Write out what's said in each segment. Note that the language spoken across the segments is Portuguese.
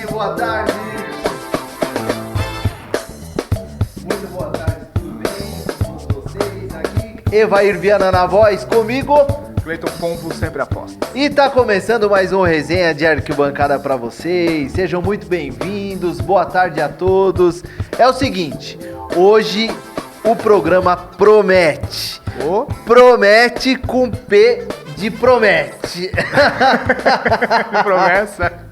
Boa tarde. Muito boa tarde, tudo bem com vocês aqui? Evair Viana na voz, comigo Cleiton Pombo sempre aposta. E tá começando mais um resenha de arquibancada pra vocês. Sejam muito bem-vindos, boa tarde a todos. É o seguinte, hoje o programa promete. Promete com P de promete. Promessa.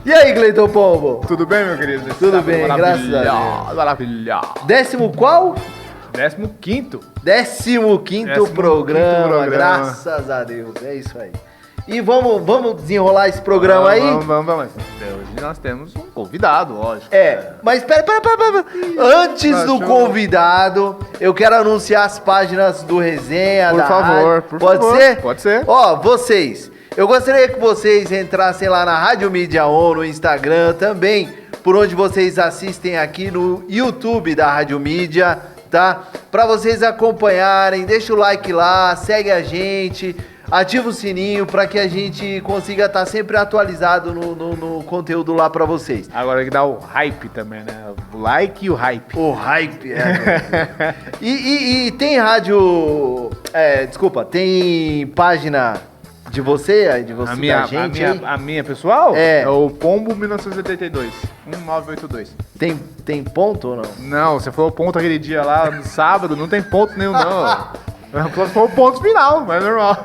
E aí, Cleiton Pombo? Tudo bem, meu querido? Tudo bem, graças a Deus. Maravilhoso. 10º qual? 15º. 15º programa, graças a Deus, é isso aí. E vamos desenrolar esse programa aí? Vamos. Hoje nós temos um convidado, lógico. Mas pera. Antes do convidado, eu quero anunciar as páginas do resenha. Por favor, por favor. Pode ser? Pode ser. Ó, vocês, eu gostaria que vocês entrassem lá na Rádio Mídia On, no Instagram também, por onde vocês assistem aqui no YouTube da Rádio Mídia, tá? Pra vocês acompanharem, deixa o like lá, segue a gente, ativa o sininho pra que a gente consiga estar sempre atualizado no conteúdo lá pra vocês. Agora tem que dar o hype também, né? O like e o hype. O hype, E tem rádio... desculpa, tem página... De você, da gente a minha pessoal? É o Pombo 1982, 1982. Tem ponto ou não? Não, você falou ponto aquele dia lá no sábado, não tem ponto nenhum não. Foi o ponto final, mas é normal.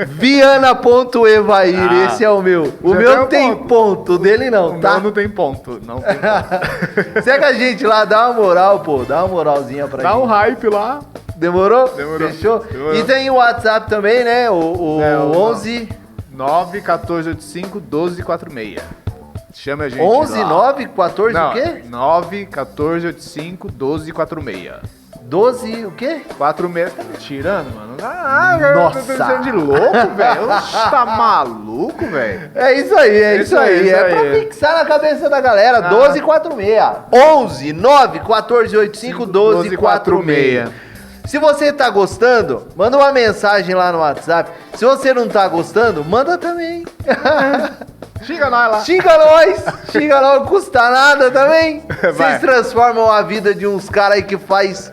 Viana.evair, esse é o meu. O meu tem ponto, o dele não, tá? Não tem ponto, não tem ponto. Segue a gente lá, dá uma moral, pô, dá uma moralzinha pra gente. Dá um hype lá. Demorou? Demorou. Fechou? Demorou. E tem o WhatsApp também, né? O 11... 91485-1246. Chama a gente 11, lá. 9, 14 não, o quê? 91485-1246. 12 o quê? 46, tá me tirando, mano? Nossa. Eu tô sendo de louco, velho. Tá maluco, velho? É isso aí, é isso aí. É pra fixar na cabeça da galera. 1246. 11 9 14 85 12 46. Se você tá gostando, manda uma mensagem lá no WhatsApp. Se você não tá gostando, manda também. Xinga nós lá. Xinga nós, não custa nada também. Vocês transformam a vida de uns caras aí que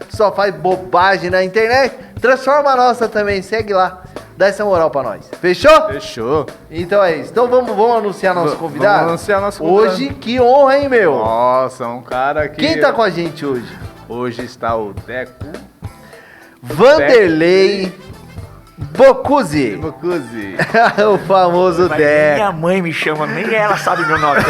só faz bobagem na internet. Transforma a nossa também, segue lá. Dá essa moral pra nós. Fechou? Fechou. Então é isso. Então vamos anunciar nosso convidado? Vamos anunciar nosso convidado. Hoje, que honra, hein, meu? Nossa, um cara que... Quem tá com a gente hoje? Hoje está o Deco. Vanderlei Bocuzzi. O famoso Deco. Minha mãe me chama, nem ela sabe meu nome.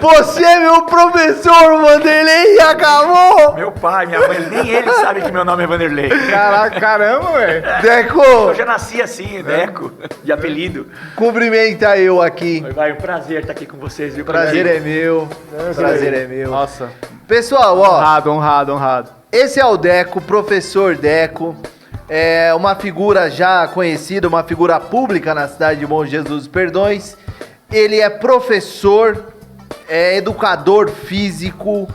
Você é meu professor, Vanderlei, e acabou. Meu pai, minha mãe, nem ele sabe que meu nome é Vanderlei. Caraca, caramba, velho. Deco. Eu já nasci assim, Deco, de apelido. Cumprimenta eu aqui. Vai, um prazer estar aqui com vocês, viu? Prazer é meu. Prazer é meu. Nossa. Pessoal, ó. Honrado. Esse é o Deco, professor Deco. É uma figura já conhecida, uma figura pública na cidade de Bom Jesus dos Perdões. Ele é professor, é educador físico,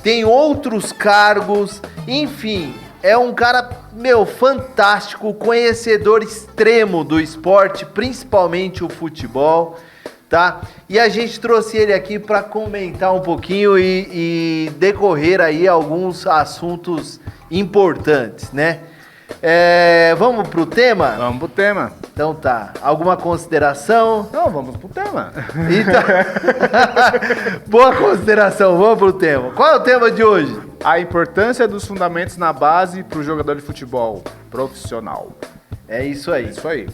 tem outros cargos, enfim, é um cara, fantástico, conhecedor extremo do esporte, principalmente o futebol, tá? E a gente trouxe ele aqui para comentar um pouquinho e decorrer aí alguns assuntos importantes, né? Vamos pro tema? Vamos pro tema. Então tá. Alguma consideração? Não, vamos pro tema. Então... Boa consideração, vamos pro tema. Qual é o tema de hoje? A importância dos fundamentos na base pro jogador de futebol profissional. É isso aí. Isso aí.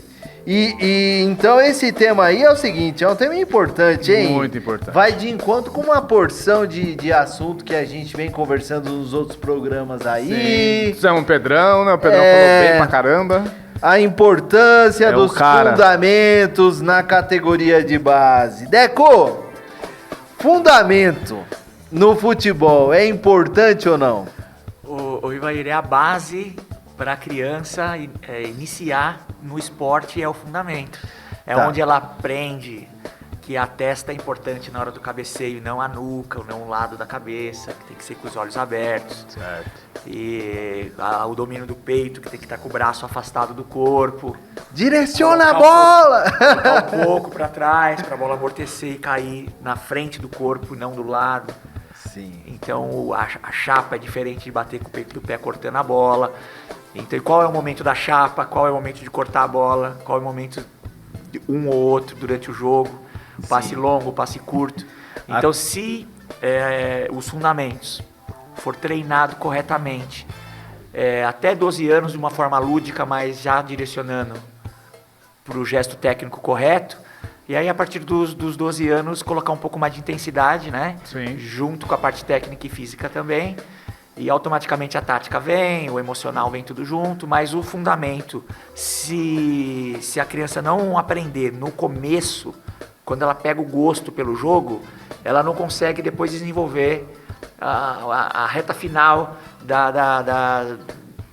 E então esse tema aí é o seguinte, é um tema importante, hein? Muito importante. Vai de encontro com uma porção de assunto que a gente vem conversando nos outros programas aí. Sim. O Pedrão, né? O Pedrão falou bem pra caramba. A importância dos fundamentos na categoria de base. Deco, fundamento no futebol é importante ou não? O Ivair, é a base para a criança iniciar no esporte, é o fundamento. É Tá. onde ela aprende que a testa é importante na hora do cabeceio, não a nuca, ou não o lado da cabeça, que tem que ser com os olhos abertos. Certo. E o domínio do peito, que tem que estar com o braço afastado do corpo. Direciona a Colocar bola! Colocar um pouco para trás, para a bola amortecer e cair na frente do corpo, não do lado. Sim. Então a chapa é diferente de bater com o peito do pé cortando a bola. Então qual é o momento da chapa, qual é o momento de cortar a bola, qual é o momento de um ou outro durante o jogo, passe longo, passe curto. Então se os fundamentos for treinado corretamente, até 12 anos de uma forma lúdica, mas já direcionando para o gesto técnico correto, e aí a partir dos 12 anos colocar um pouco mais de intensidade, né? Sim. Junto com a parte técnica e física também, e automaticamente a tática vem, o emocional vem tudo junto, mas o fundamento, se a criança não aprender no começo, quando ela pega o gosto pelo jogo, ela não consegue depois desenvolver a reta final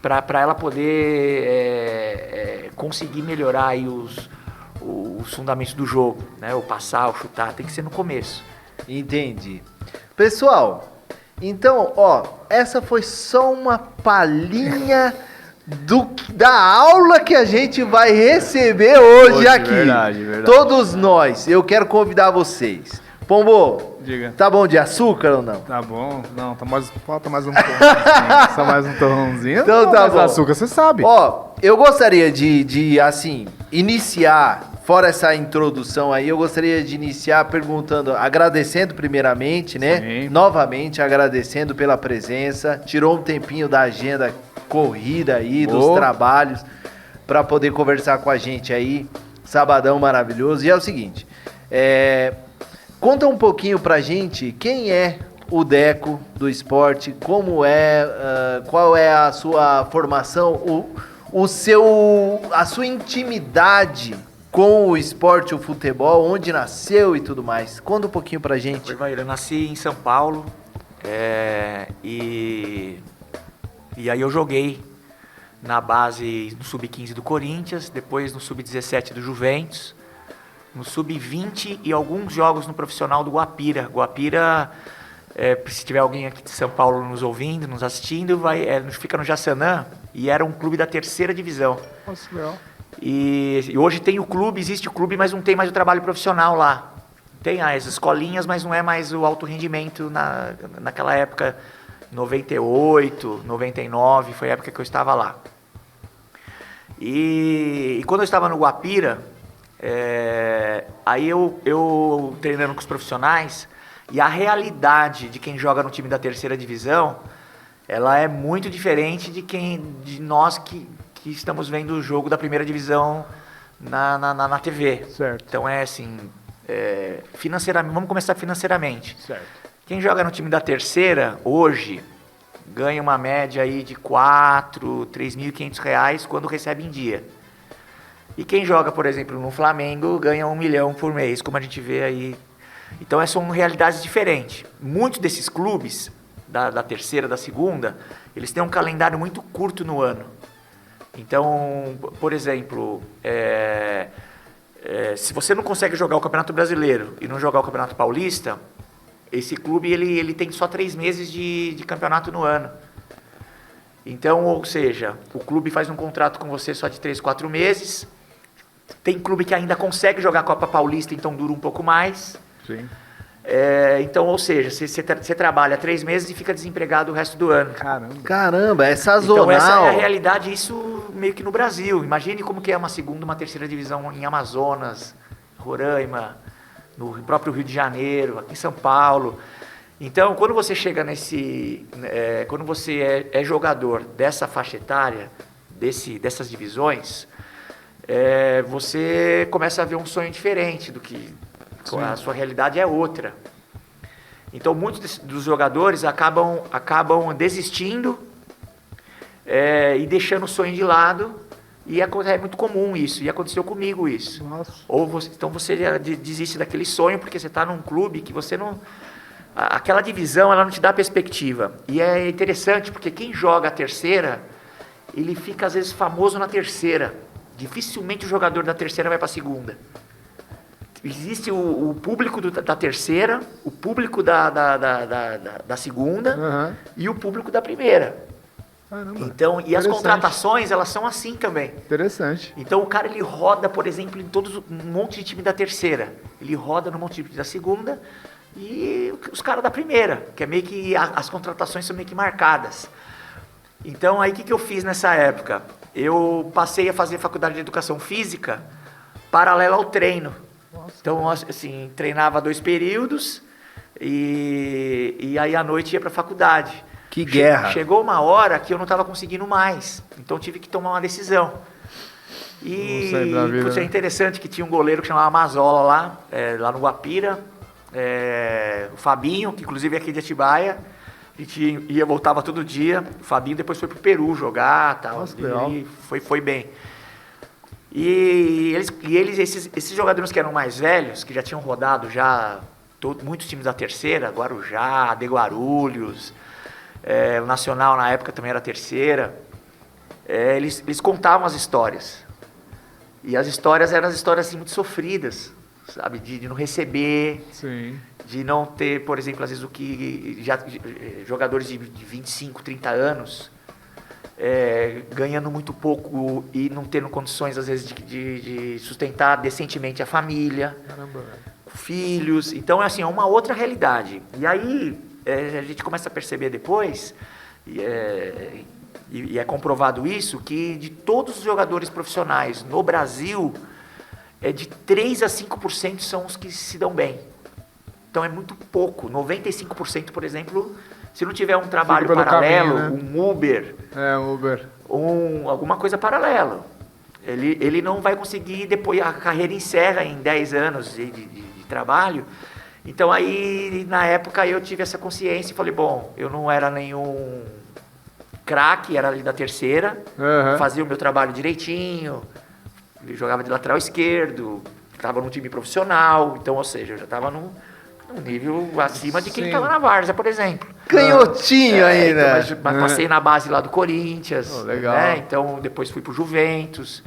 para ela poder conseguir melhorar aí os fundamentos do jogo, né? O passar, o chutar, tem que ser no começo. Entendi. Pessoal, então, ó, essa foi só uma palhinha da aula que a gente vai receber hoje aqui. Verdade. Todos nós. Eu quero convidar vocês. Pombo, Diga. tá bom de açúcar ou não? Tá bom? Não, falta mais um torrãozinho. Só mais um torrãozinho. Então Não, tá mas bom. açúcar, você sabe. Ó, eu gostaria de assim, iniciar, fora essa introdução aí, eu gostaria de iniciar perguntando, agradecendo primeiramente, né? Sim. Novamente agradecendo pela presença, tirou um tempinho da agenda corrida aí, dos Boa. trabalhos, para poder conversar com a gente aí, sabadão maravilhoso. E é o seguinte, conta um pouquinho pra gente quem é o Deco do esporte, como qual é a sua formação, a sua intimidade com o esporte, o futebol, onde nasceu e tudo mais. Conta um pouquinho pra gente. Oi, Vair, eu nasci em São Paulo e aí eu joguei na base no Sub-15 do Corinthians, depois no Sub-17 do Juventus, no Sub-20 e alguns jogos no profissional do Guapira. Guapira, se tiver alguém aqui de São Paulo nos ouvindo, nos assistindo, fica no Jaçanã e era um clube da 3ª divisão. Nossa, legal. E hoje existe o clube, mas não tem mais o trabalho profissional lá. Tem as escolinhas, mas não é mais o alto rendimento naquela época, 98, 99, foi a época que eu estava lá. E quando eu estava no Guapira, aí eu treinando com os profissionais, e a realidade de quem joga no time da 3ª divisão, ela é muito diferente de nós que estamos vendo o jogo da 1ª divisão na TV. Certo. Então assim, financeiramente, vamos começar financeiramente. Certo. Quem joga no time da 3ª, hoje, ganha uma média aí de R$3.500 quando recebe em dia. E quem joga, por exemplo, no Flamengo, ganha R$1 milhão por mês, como a gente vê aí. Então, são realidades diferentes. Muitos desses clubes, da 3ª, da 2ª, eles têm um calendário muito curto no ano. Então, por exemplo, se você não consegue jogar o Campeonato Brasileiro e não jogar o Campeonato Paulista, esse clube ele tem só 3 meses de campeonato no ano. Então, ou seja, o clube faz um contrato com você só de 3, 4 meses. Tem clube que ainda consegue jogar a Copa Paulista, então dura um pouco mais. Sim. Então, ou seja, você trabalha 3 meses e fica desempregado o resto do ano. Caramba, é sazonal. Então essa é a realidade, isso meio que no Brasil. Imagine como que é uma 2ª, uma 3ª divisão em Amazonas, Roraima, no próprio Rio de Janeiro, aqui em São Paulo. Então, quando você chega quando você é jogador dessa faixa etária, dessas divisões, você começa a ver um sonho diferente do que a sua realidade é outra. Então, muitos dos jogadores acabam desistindo e deixando o sonho de lado. E é muito comum isso, e aconteceu comigo isso. Nossa. Então você desiste daquele sonho porque você está num clube que você não... aquela divisão, ela não te dá perspectiva. E é interessante, porque quem joga a terceira, ele fica às vezes famoso na terceira. Dificilmente o jogador da terceira vai para a segunda. Existe o público da terceira, o público da segunda e o público da primeira. Caramba. Então, e as contratações, elas são assim também. Interessante. Então o cara, ele roda, por exemplo, em um monte de time da terceira. Ele roda no monte de time da segunda e os caras da primeira, que é meio que as contratações são meio que marcadas. Então aí o que eu fiz nessa época? Eu passei a fazer faculdade de educação física paralela ao treino. Nossa. Então, assim, treinava 2 períodos e aí à noite ia para a faculdade. Que guerra. Chegou uma hora que eu não estava conseguindo mais, então tive que tomar uma decisão. E vida, é interessante que tinha um goleiro que chamava Mazola lá no Guapira, o Fabinho, que inclusive é aqui de Atibaia. A gente voltava todo dia. O Fabinho depois foi pro Peru jogar, tal. Nossa, e foi bem. E esses jogadores que eram mais velhos, que já tinham rodado muitos times da terceira, Guarujá, de Guarulhos, o Nacional na época também era a terceira, eles contavam as histórias. E as histórias eram as histórias assim, muito sofridas, sabe? De não receber. Sim. De não ter, por exemplo, às vezes jogadores de 25, 30 anos ganhando muito pouco e não tendo condições, às vezes, de sustentar decentemente a família, Caramba, filhos. Então, assim, é uma outra realidade. E aí, a gente começa a perceber depois, e é comprovado isso, que de todos os jogadores profissionais no Brasil, de 3 a 5% são os que se dão bem. Então é muito pouco. 95%, por exemplo, se não tiver um trabalho paralelo, caminho, né? um Uber, Uber, alguma coisa paralela, ele não vai conseguir, depois a carreira encerra em 10 anos de trabalho. Então aí, na época, eu tive essa consciência e falei, bom, eu não era nenhum craque, era ali da terceira, fazia o meu trabalho direitinho, jogava de lateral esquerdo, estava num time profissional, então, ou seja, eu já estava num nível acima de quem estava na várzea, por exemplo. Canhotinho ainda. Então, mas passei na base lá do Corinthians. Legal. Né? Então, depois fui pro Juventus,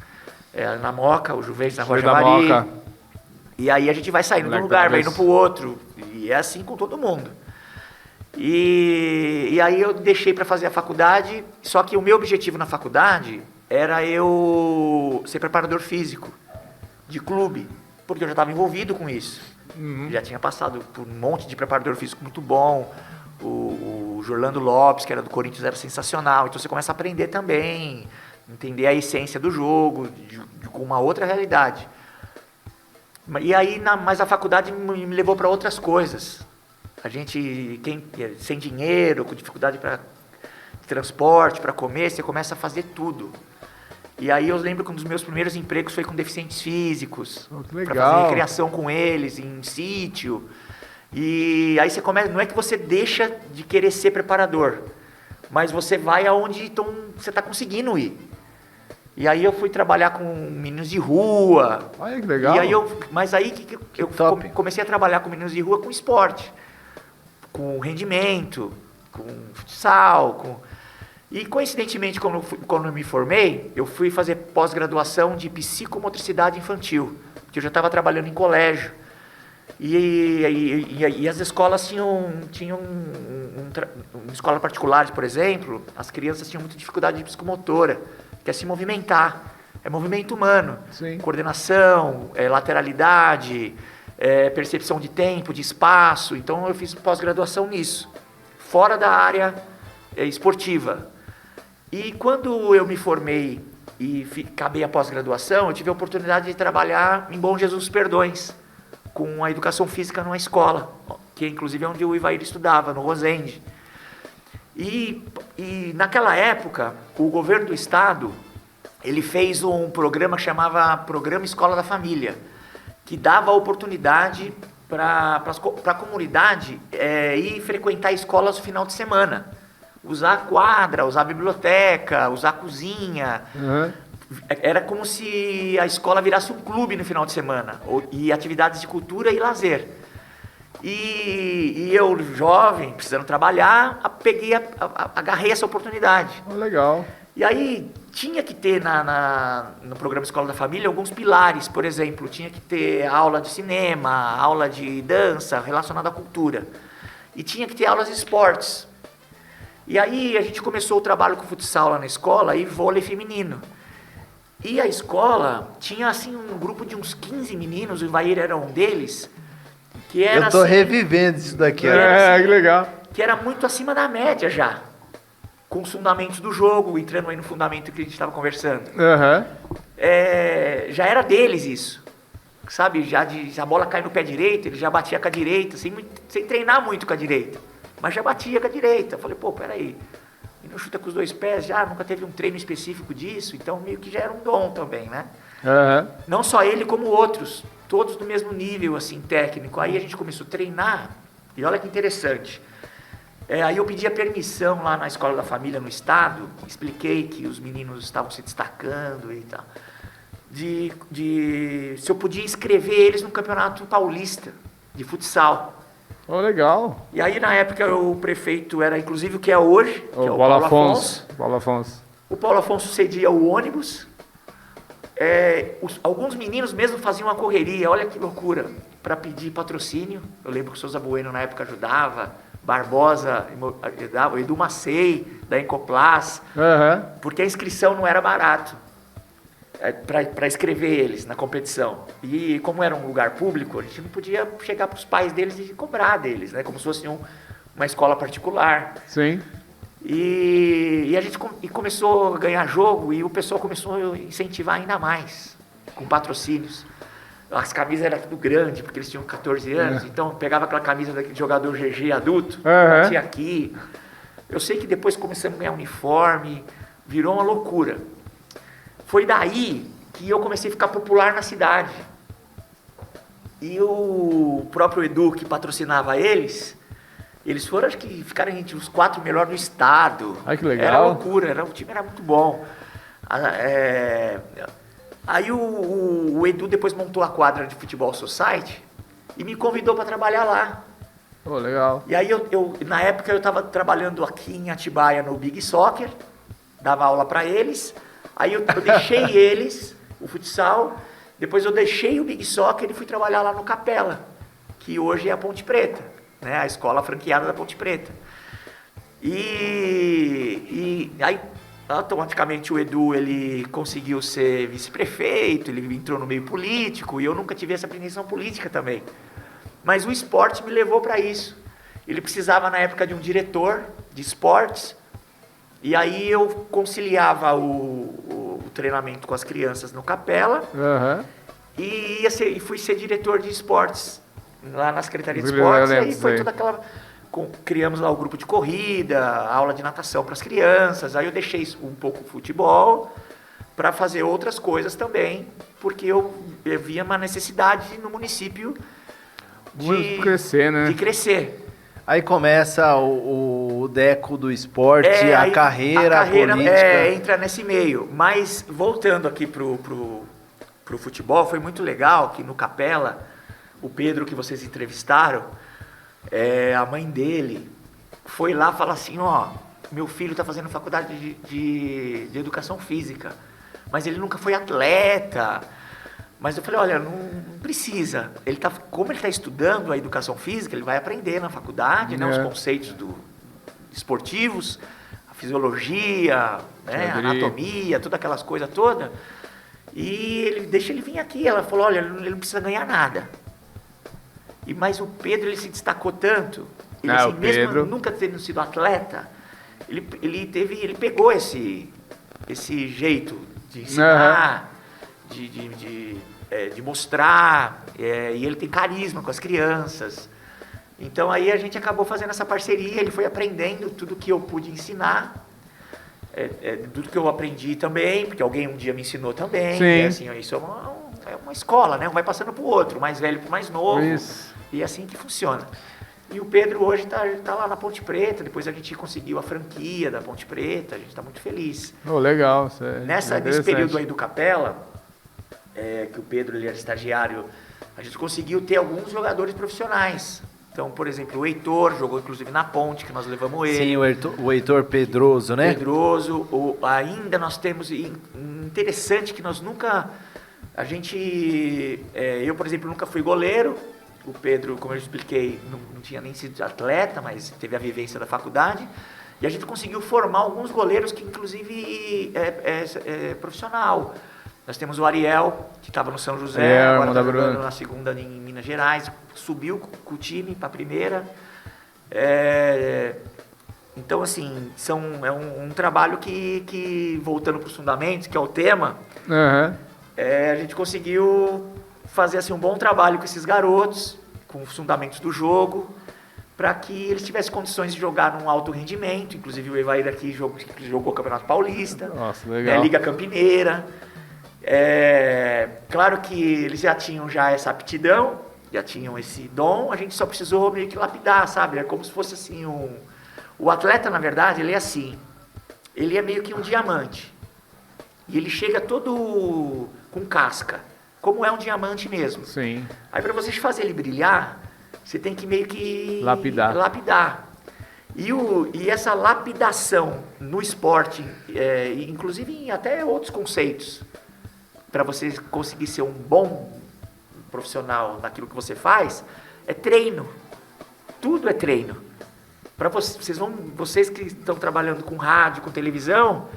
na Moca, o Juventus na Rua Da Javari. Moca. E aí a gente vai saindo de um lugar, vai indo pro outro. E é assim com todo mundo. E aí eu deixei para fazer a faculdade, só que o meu objetivo na faculdade era eu ser preparador físico de clube, porque eu já estava envolvido com isso. Já tinha passado por um monte de preparador físico muito bom. O Jorlando Lopes, que era do Corinthians, era sensacional. Então você começa a aprender também, entender a essência do jogo, com uma outra realidade. E aí, mas a faculdade me levou para outras coisas. A gente, sem dinheiro, com dificuldade para transporte, para comer, você começa a fazer tudo. E aí eu lembro que um dos meus primeiros empregos foi com deficientes físicos. Que legal. Para fazer recreação com eles, em sítio. E aí você começa, não é que você deixa de querer ser preparador, mas você vai aonde você está conseguindo ir. E aí eu fui trabalhar com meninos de rua. Olha que legal. E aí mas aí eu comecei a trabalhar com meninos de rua com esporte, com rendimento, com futsal, E coincidentemente, quando eu me formei, eu fui fazer pós-graduação de psicomotricidade infantil, porque eu já estava trabalhando em colégio. E as escolas tinham escola particulares, por exemplo, as crianças tinham muita dificuldade de psicomotora, que é se movimentar. É movimento humano. Sim. Coordenação, lateralidade, percepção de tempo, de espaço. Então eu fiz pós-graduação nisso, fora da área esportiva. E quando eu me formei e acabei a pós-graduação, eu tive a oportunidade de trabalhar em Bom Jesus dos Perdões, com a educação física numa escola, que inclusive é onde o Ivair estudava, no Rosende. E naquela época, o governo do estado, ele fez um programa que chamava Programa Escola da Família, que dava a oportunidade para a comunidade ir frequentar escolas no final de semana. Usar a quadra, usar a biblioteca, usar a cozinha. Era como se a escola virasse um clube no final de semana, e atividades de cultura e lazer. E eu, jovem, precisando trabalhar, agarrei essa oportunidade. Legal. E aí tinha que ter no programa Escola da Família alguns pilares, por exemplo, tinha que ter aula de cinema, aula de dança relacionada à cultura. E tinha que ter aulas de esportes. E aí a gente começou o trabalho com futsal lá na escola e vôlei feminino. E a escola tinha assim um grupo de uns 15 meninos, o Ivair era um deles, que era Eu tô assim, revivendo isso daqui. Que legal. que era muito acima da média já. Com os fundamentos do jogo, entrando aí no fundamento que a gente estava conversando. Aham. Já era deles isso. Sabe, se a bola cai no pé direito, ele já batia com a direita, sem treinar muito com a direita. Mas já batia com a direita. Eu falei, pô, peraí. E não chuta com os 2 pés, nunca teve um treino específico disso, então meio que já era um dom também, né? Aham. Não só ele, como outros, todos do mesmo nível, assim, técnico. Aí a gente começou a treinar, e olha que interessante. Aí eu pedi a permissão lá na Escola da Família, no estado, expliquei que os meninos estavam se destacando e tal, se eu podia inscrever eles no Campeonato Paulista de futsal. Legal. E aí na época o prefeito era inclusive o que é hoje, que é o Paulo Afonso. Paulo Afonso. O Paulo Afonso cedia o ônibus. Alguns meninos mesmo faziam uma correria, olha que loucura, para pedir patrocínio. Eu lembro que o Souza Bueno na época ajudava, Barbosa, o Edu Macei, da Encoplas, porque a inscrição não era barato para inscrever eles na competição. E como era um lugar público, a gente não podia chegar para os pais deles e cobrar deles, né? Como se fosse uma escola particular. Sim. E a gente começou a ganhar jogo e o pessoal começou a incentivar ainda mais, com patrocínios. As camisas eram tudo grande, porque eles tinham 14 anos, então pegava aquela camisa daquele jogador GG adulto, batia aqui. Eu sei que depois começamos a ganhar uniforme, virou uma loucura. Foi daí que eu comecei a ficar popular na cidade. E o próprio Edu, que patrocinava eles foram, acho que ficaram entre os 4 melhores do estado. Ai, que legal. Era loucura, o time era muito bom. Aí o Edu depois montou a quadra de futebol society e me convidou para trabalhar lá. Legal. E aí na época eu estava trabalhando aqui em Atibaia no Big Soccer, dava aula para eles. Aí eu deixei eles, o futsal, depois eu deixei o Big Soccer e fui trabalhar lá no Capela, que hoje é a Ponte Preta, né? A escola franqueada da Ponte Preta. E aí automaticamente o Edu ele conseguiu ser vice-prefeito, ele entrou no meio político e eu nunca tive essa pretensão política também. Mas o esporte me levou para isso. Ele precisava na época de um diretor de esportes e aí eu conciliava o treinamento com as crianças no Capela e fui ser diretor de esportes lá na Secretaria de Esportes. E aí foi toda aquela... Criamos lá o grupo de corrida, aula de natação para as crianças. Aí eu deixei um pouco o futebol para fazer outras coisas também, porque eu via uma necessidade no município de crescer, né? De crescer. Aí começa o Deco do esporte, a carreira política. Entra nesse meio. Mas voltando aqui pro futebol, foi muito legal que no Capela, o Pedro que vocês entrevistaram, a mãe dele foi lá falar assim, meu filho está fazendo faculdade de educação física, mas ele nunca foi atleta. Mas eu falei, olha, não precisa. Como ele está estudando a educação física, ele vai aprender na faculdade, né, os conceitos esportivos, a fisiologia, né, a anatomia, todas aquelas coisas todas. E deixa ele vir aqui. Ela falou, olha, ele não precisa ganhar nada. Mas o Pedro, ele se destacou tanto, ele, assim, mesmo nunca tendo sido atleta, ele pegou esse jeito de ensinar, de mostrar, e ele tem carisma com as crianças. Então aí a gente acabou fazendo essa parceria, ele foi aprendendo tudo que eu pude ensinar, tudo que eu aprendi também, porque alguém um dia me ensinou também. Sim. Assim, isso é uma escola, né? Um vai passando pro outro, o mais velho pro mais novo. Isso. E é assim que funciona. E o Pedro hoje tá lá na Ponte Preta, depois a gente conseguiu a franquia da Ponte Preta, a gente está muito feliz. Legal. Nesse período aí do Capela, que o Pedro ele era estagiário, a gente conseguiu ter alguns jogadores profissionais. Então, por exemplo, o Heitor jogou inclusive na ponte, que nós levamos ele. Sim, o Heitor Pedroso, né? Pedroso. Ainda nós temos, interessante que nós nunca, eu, por exemplo, nunca fui goleiro. O Pedro, como eu expliquei, não tinha nem sido atleta, mas teve a vivência da faculdade. E a gente conseguiu formar alguns goleiros que, inclusive, é profissional. Nós temos o Ariel, que estava no São José, agora está jogando na segunda em Minas Gerais. Subiu com o time para a primeira. Então, assim, é um trabalho que, voltando para os fundamentos, que é o tema, a gente conseguiu fazer assim, um bom trabalho com esses garotos, com os fundamentos do jogo, para que eles tivessem condições de jogar num alto rendimento. Inclusive o Evair aqui jogou o Campeonato Paulista, nossa, legal. Liga Campineira. Claro que eles já tinham essa aptidão, já tinham esse dom, a gente só precisou meio que lapidar, sabe? É como se fosse assim, o atleta, na verdade, ele é assim, ele é meio que um diamante, e ele chega todo com casca, como é um diamante mesmo. Sim. Aí para você fazer ele brilhar, você tem que meio que lapidar. E essa lapidação no esporte, inclusive em até outros conceitos, para você conseguir ser um bom profissional naquilo que você faz, é treino. Tudo é treino. Para vocês que estão trabalhando com rádio, com televisão,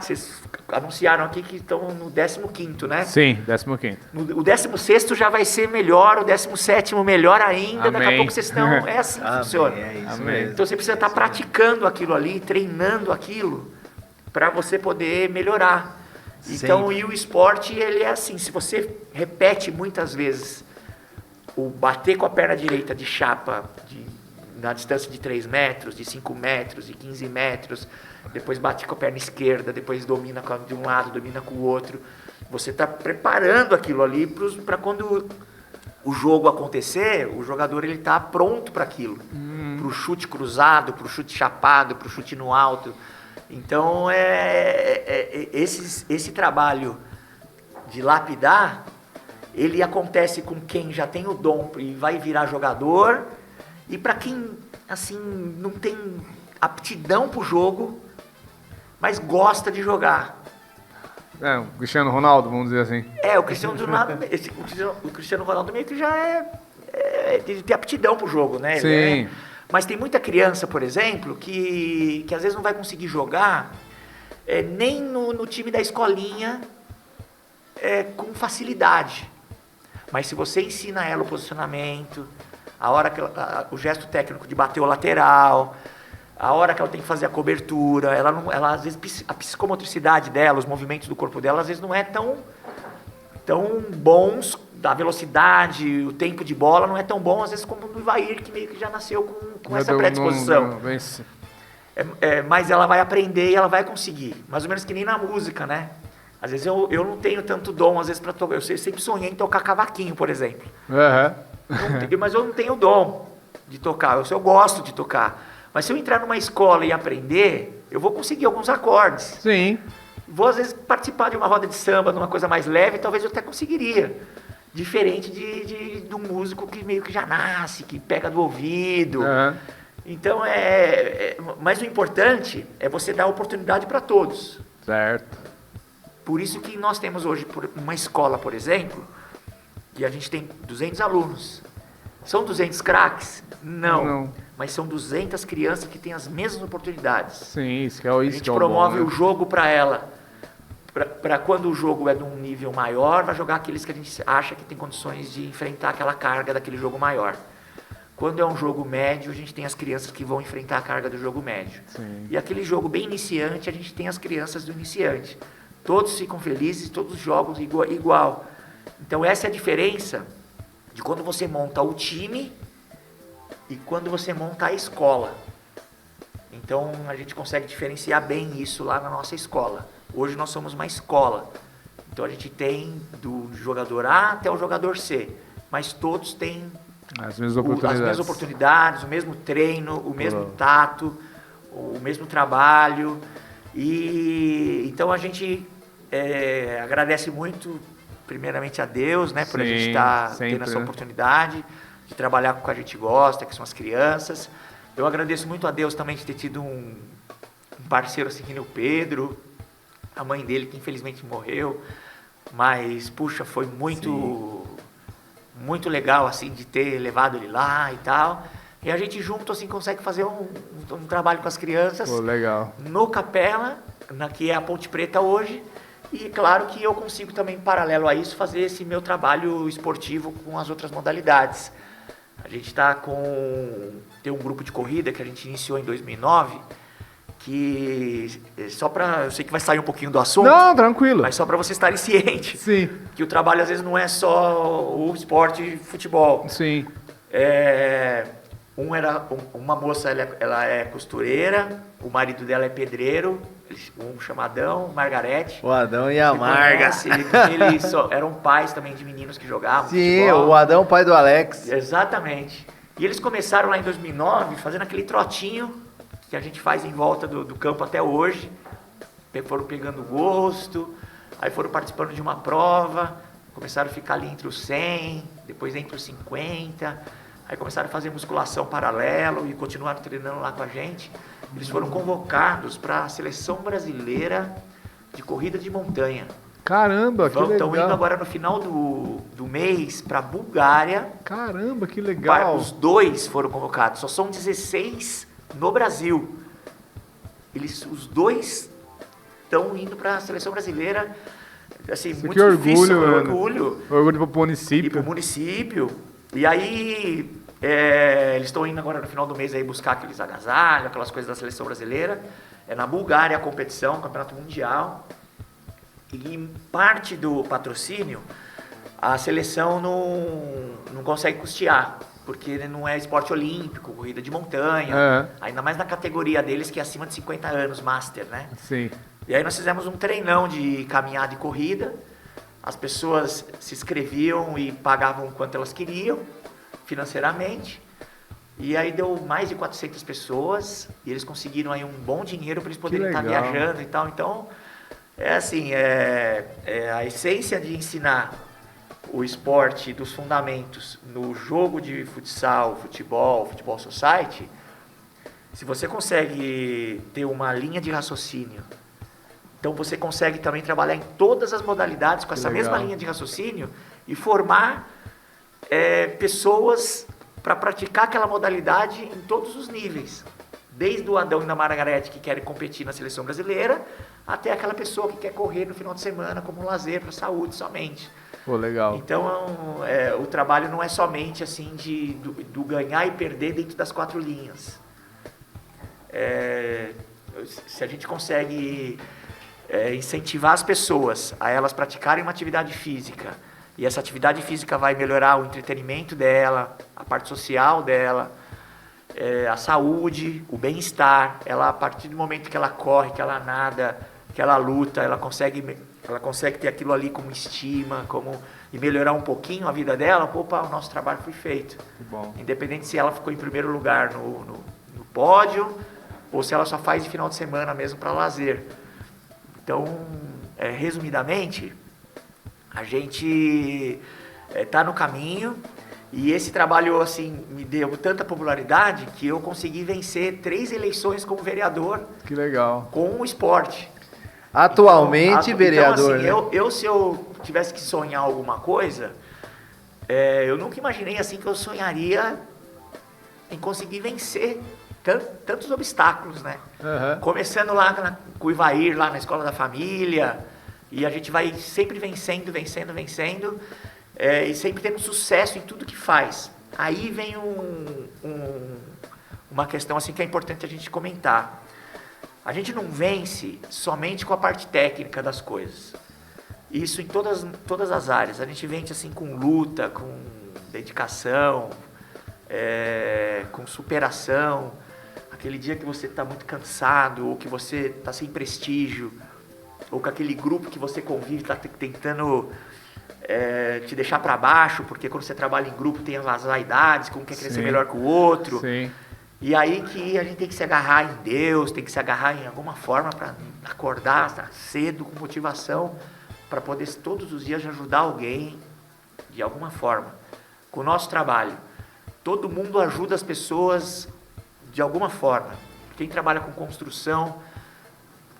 vocês anunciaram aqui que estão no 15º, né? Sim, 15º. O 16º já vai ser melhor, o 17º melhor ainda. Amém. Daqui a pouco vocês estão... É assim que funciona. É isso Amém. mesmo. Então você precisa estar praticando aquilo ali, treinando aquilo, para você poder melhorar. Então, e o esporte, ele é assim, se você repete muitas vezes o bater com a perna direita de chapa na distância de 3 metros, de 5 metros, de 15 metros, depois bate com a perna esquerda, depois domina de um lado, domina com o outro, você está preparando aquilo ali para quando o jogo acontecer, o jogador ele está pronto para aquilo, para o chute cruzado, para o chute chapado, para o chute no alto. Então, esse trabalho de lapidar, ele acontece com quem já tem o dom e vai virar jogador, e para quem assim não tem aptidão para o jogo, mas gosta de jogar. O Cristiano Ronaldo, vamos dizer assim. O Cristiano Ronaldo meio que já ele tem aptidão para o jogo, né? Sim. Mas tem muita criança, por exemplo, que às vezes não vai conseguir jogar nem no time da escolinha com facilidade. Mas se você ensina ela o posicionamento, a hora que o gesto técnico de bater o lateral, a hora que ela tem que fazer a cobertura, ela às vezes a psicomotricidade dela, os movimentos do corpo dela, às vezes não é tão bons, da velocidade, o tempo de bola não é tão bom, às vezes, como o Ivair, que meio que já nasceu com essa predisposição. Mas ela vai aprender e ela vai conseguir. Mais ou menos que nem na música, né? Às vezes eu não tenho tanto dom, às vezes, para tocar. Eu sempre sonhei em tocar cavaquinho, por exemplo. Mas eu não tenho dom de tocar. Eu gosto de tocar. Mas se eu entrar numa escola e aprender, eu vou conseguir alguns acordes. Sim. Vou, às vezes, participar de uma roda de samba, de uma coisa mais leve, talvez eu até conseguiria. Diferente de um músico que meio que já nasce, que pega do ouvido. Então, mas o importante é você dar oportunidade para todos. Certo. Por isso que nós temos hoje uma escola, por exemplo, que a gente tem 200 alunos. São 200 craques? Não. Mas são 200 crianças que têm as mesmas oportunidades. Sim, isso que é o isso. A gente promove o jogo para ela. Para quando o jogo é de um nível maior, vai jogar aqueles que a gente acha que tem condições de enfrentar aquela carga daquele jogo maior. Quando é um jogo médio, a gente tem as crianças que vão enfrentar a carga do jogo médio. Sim. E aquele jogo bem iniciante, a gente tem as crianças do iniciante. Todos ficam felizes, todos jogam igual. Então essa é a diferença de quando você monta o time e quando você monta a escola. Então a gente consegue diferenciar bem isso lá na nossa escola. Hoje nós somos uma escola. Então a gente tem do jogador A até o jogador C. Mas todos têm as mesmas oportunidades, o mesmo treino, o mesmo tato, o mesmo trabalho. E então a gente agradece muito, primeiramente a Deus, né, por a gente estar tendo essa oportunidade. de trabalhar com o que a gente gosta, que são as crianças. Eu agradeço muito a Deus também de ter tido um parceiro assim que nem o Pedro, a mãe dele que infelizmente morreu, mas puxa, foi muito legal assim de ter levado ele lá e tal. E a gente junto assim consegue fazer um trabalho com as crianças. Pô, legal. No Capela, que é a Ponte Preta hoje. E claro que eu consigo também, paralelo a isso, fazer esse meu trabalho esportivo com as outras modalidades. A gente tem um grupo de corrida que a gente iniciou em 2009, que eu sei que vai sair um pouquinho do assunto. Não, tranquilo. Mas só para vocês estarem cientes. Sim. Que o trabalho às vezes não é só o esporte de futebol. Sim. Uma moça, ela é costureira, o marido dela é pedreiro, um chamadão, Margarete. O Adão e a Marga, Marga. assim, eles eram pais também de meninos que jogavam Sim, futebol. o Adão, pai do Alex. Exatamente. E eles começaram lá em 2009, fazendo aquele trotinho que a gente faz em volta do campo até hoje. Foram pegando gosto, aí foram participando de uma prova, começaram a ficar ali entre os 100, depois entre os 50, aí começaram a fazer musculação paralelo e continuaram treinando lá com a gente. Eles foram convocados para a seleção brasileira de corrida de montanha. Caramba, que legal. Estão indo agora no final do mês para a Bulgária. Caramba, que legal. Os 2 foram convocados, só são 16 no Brasil. Os 2 estão indo para a seleção brasileira. Assim, Isso, muito que difícil, orgulho, orgulho. Orgulho pro E município. para o município. E aí, eles estão indo agora no final do mês aí buscar aqueles agasalhos, aquelas coisas da seleção brasileira. É na Bulgária a competição, campeonato mundial. E em parte do patrocínio, a seleção não consegue custear, porque não é esporte olímpico, corrida de montanha, ainda mais na categoria deles, que é acima de 50 anos, Master, né? Sim. E aí nós fizemos um treinão de caminhada e corrida, as pessoas se inscreviam e pagavam o quanto elas queriam, financeiramente, e aí deu mais de 400 pessoas, e eles conseguiram aí um bom dinheiro para eles poderem estar viajando e tal. Então, é assim, a essência de ensinar o esporte dos fundamentos no jogo de futsal, futebol society, se você consegue ter uma linha de raciocínio, então você consegue também trabalhar em todas as modalidades com essa mesma linha de raciocínio e formar pessoas para praticar aquela modalidade em todos os níveis. Desde o Adão e da Margarete que querem competir na seleção brasileira, até aquela pessoa que quer correr no final de semana como um lazer para a saúde somente. Pô, legal. Então, o trabalho não é somente assim do ganhar e perder dentro das 4 linhas. Se a gente consegue incentivar as pessoas a elas praticarem uma atividade física, e essa atividade física vai melhorar o entretenimento dela, a parte social dela, a saúde, o bem-estar, ela, a partir do momento que ela corre, que ela nada, que ela luta, ela consegue ter aquilo ali como estima, e melhorar um pouquinho a vida dela, opa, o nosso trabalho foi feito. Que bom. Independente se ela ficou em primeiro lugar no pódio, ou se ela só faz de final de semana mesmo para lazer. Então, resumidamente, a gente está no caminho, e esse trabalho assim me deu tanta popularidade que eu consegui vencer 3 eleições como vereador. Que legal. Com o esporte. Atualmente, vereador. Então, assim, né? se eu tivesse que sonhar alguma coisa, eu nunca imaginei assim que eu sonharia em conseguir vencer tantos obstáculos, né? Uhum. Começando lá com o Ivair, lá na Escola da Família, e a gente vai sempre vencendo, e sempre tendo sucesso em tudo que faz. Aí vem uma questão assim que é importante a gente comentar. A gente não vence somente com a parte técnica das coisas. Isso em todas as áreas. A gente vence assim com luta, com dedicação, com superação. Aquele dia que você está muito cansado, ou que você está sem prestígio, ou que aquele grupo que você convive está tentando te deixar para baixo, porque quando você trabalha em grupo tem as vaidades, um quer crescer melhor que o outro. Sim. E aí que a gente tem que se agarrar em Deus, tem que se agarrar em alguma forma para acordar cedo, com motivação, para poder todos os dias ajudar alguém de alguma forma, com o nosso trabalho. todo mundo ajuda as pessoas de alguma forma. Quem trabalha com construção,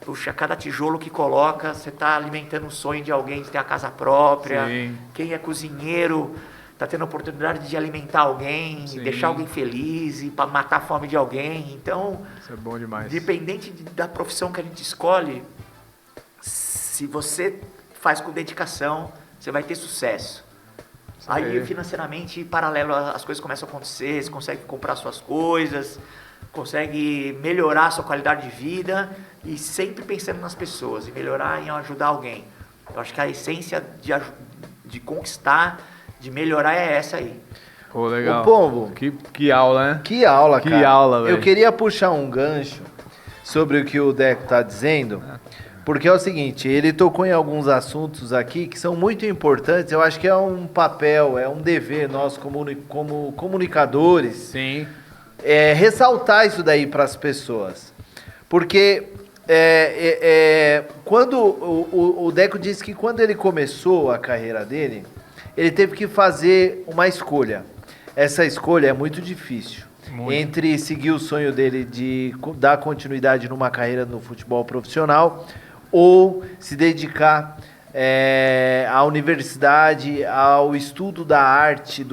puxa, cada tijolo que coloca, você está alimentando o sonho de alguém de ter a casa própria. Sim. Quem é cozinheiro está tendo a oportunidade de alimentar alguém, Sim. deixar alguém feliz e para matar a fome de alguém. Então, Isso é bom demais. dependente da profissão que a gente escolhe, se você faz com dedicação, você vai ter sucesso. Aí, financeiramente, paralelo, as coisas começam a acontecer, você consegue comprar suas coisas, consegue melhorar a sua qualidade de vida e sempre pensando nas pessoas, e melhorar em ajudar alguém. Eu acho que a essência de conquistar, de melhorar é essa aí. Pô, legal. O Pombo. Que aula, né? Que aula, Que cara. aula, velho. Eu queria puxar um gancho sobre o que o Deco tá dizendo, porque é o seguinte, ele tocou em alguns assuntos aqui que são muito importantes, eu acho que é um papel, é um dever nosso como comunicadores, Sim. ressaltar isso daí para as pessoas. Porque quando o Deco disse que quando ele começou a carreira dele, ele teve que fazer uma escolha. Essa escolha é muito difícil. Muito. Entre seguir o sonho dele de dar continuidade numa carreira no futebol profissional ou se dedicar à universidade, ao estudo da arte,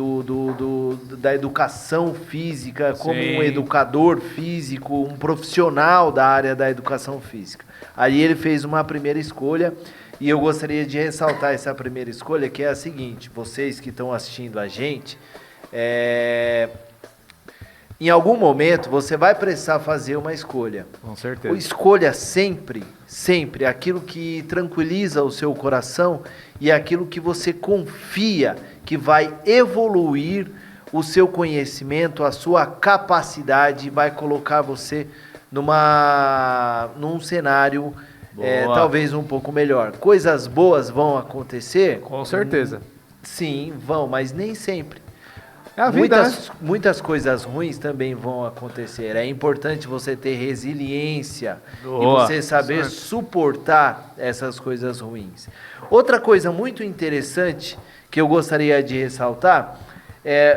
da educação física, como Sim. um educador físico, um profissional da área da educação física. Aí ele fez uma primeira escolha e eu gostaria de ressaltar essa primeira escolha, que é a seguinte: vocês que estão assistindo a gente, em algum momento você vai precisar fazer uma escolha. Com certeza. Escolha sempre, sempre aquilo que tranquiliza o seu coração e aquilo que você confia que vai evoluir o seu conhecimento, a sua capacidade, vai colocar você num cenário talvez um pouco melhor. Coisas boas vão acontecer? Com certeza. Sim, vão, mas nem sempre. É a vida, né? Muitas coisas ruins também vão acontecer. É importante você ter resiliência Boa. e você saber Certo. suportar essas coisas ruins. Outra coisa muito interessante que eu gostaria de ressaltar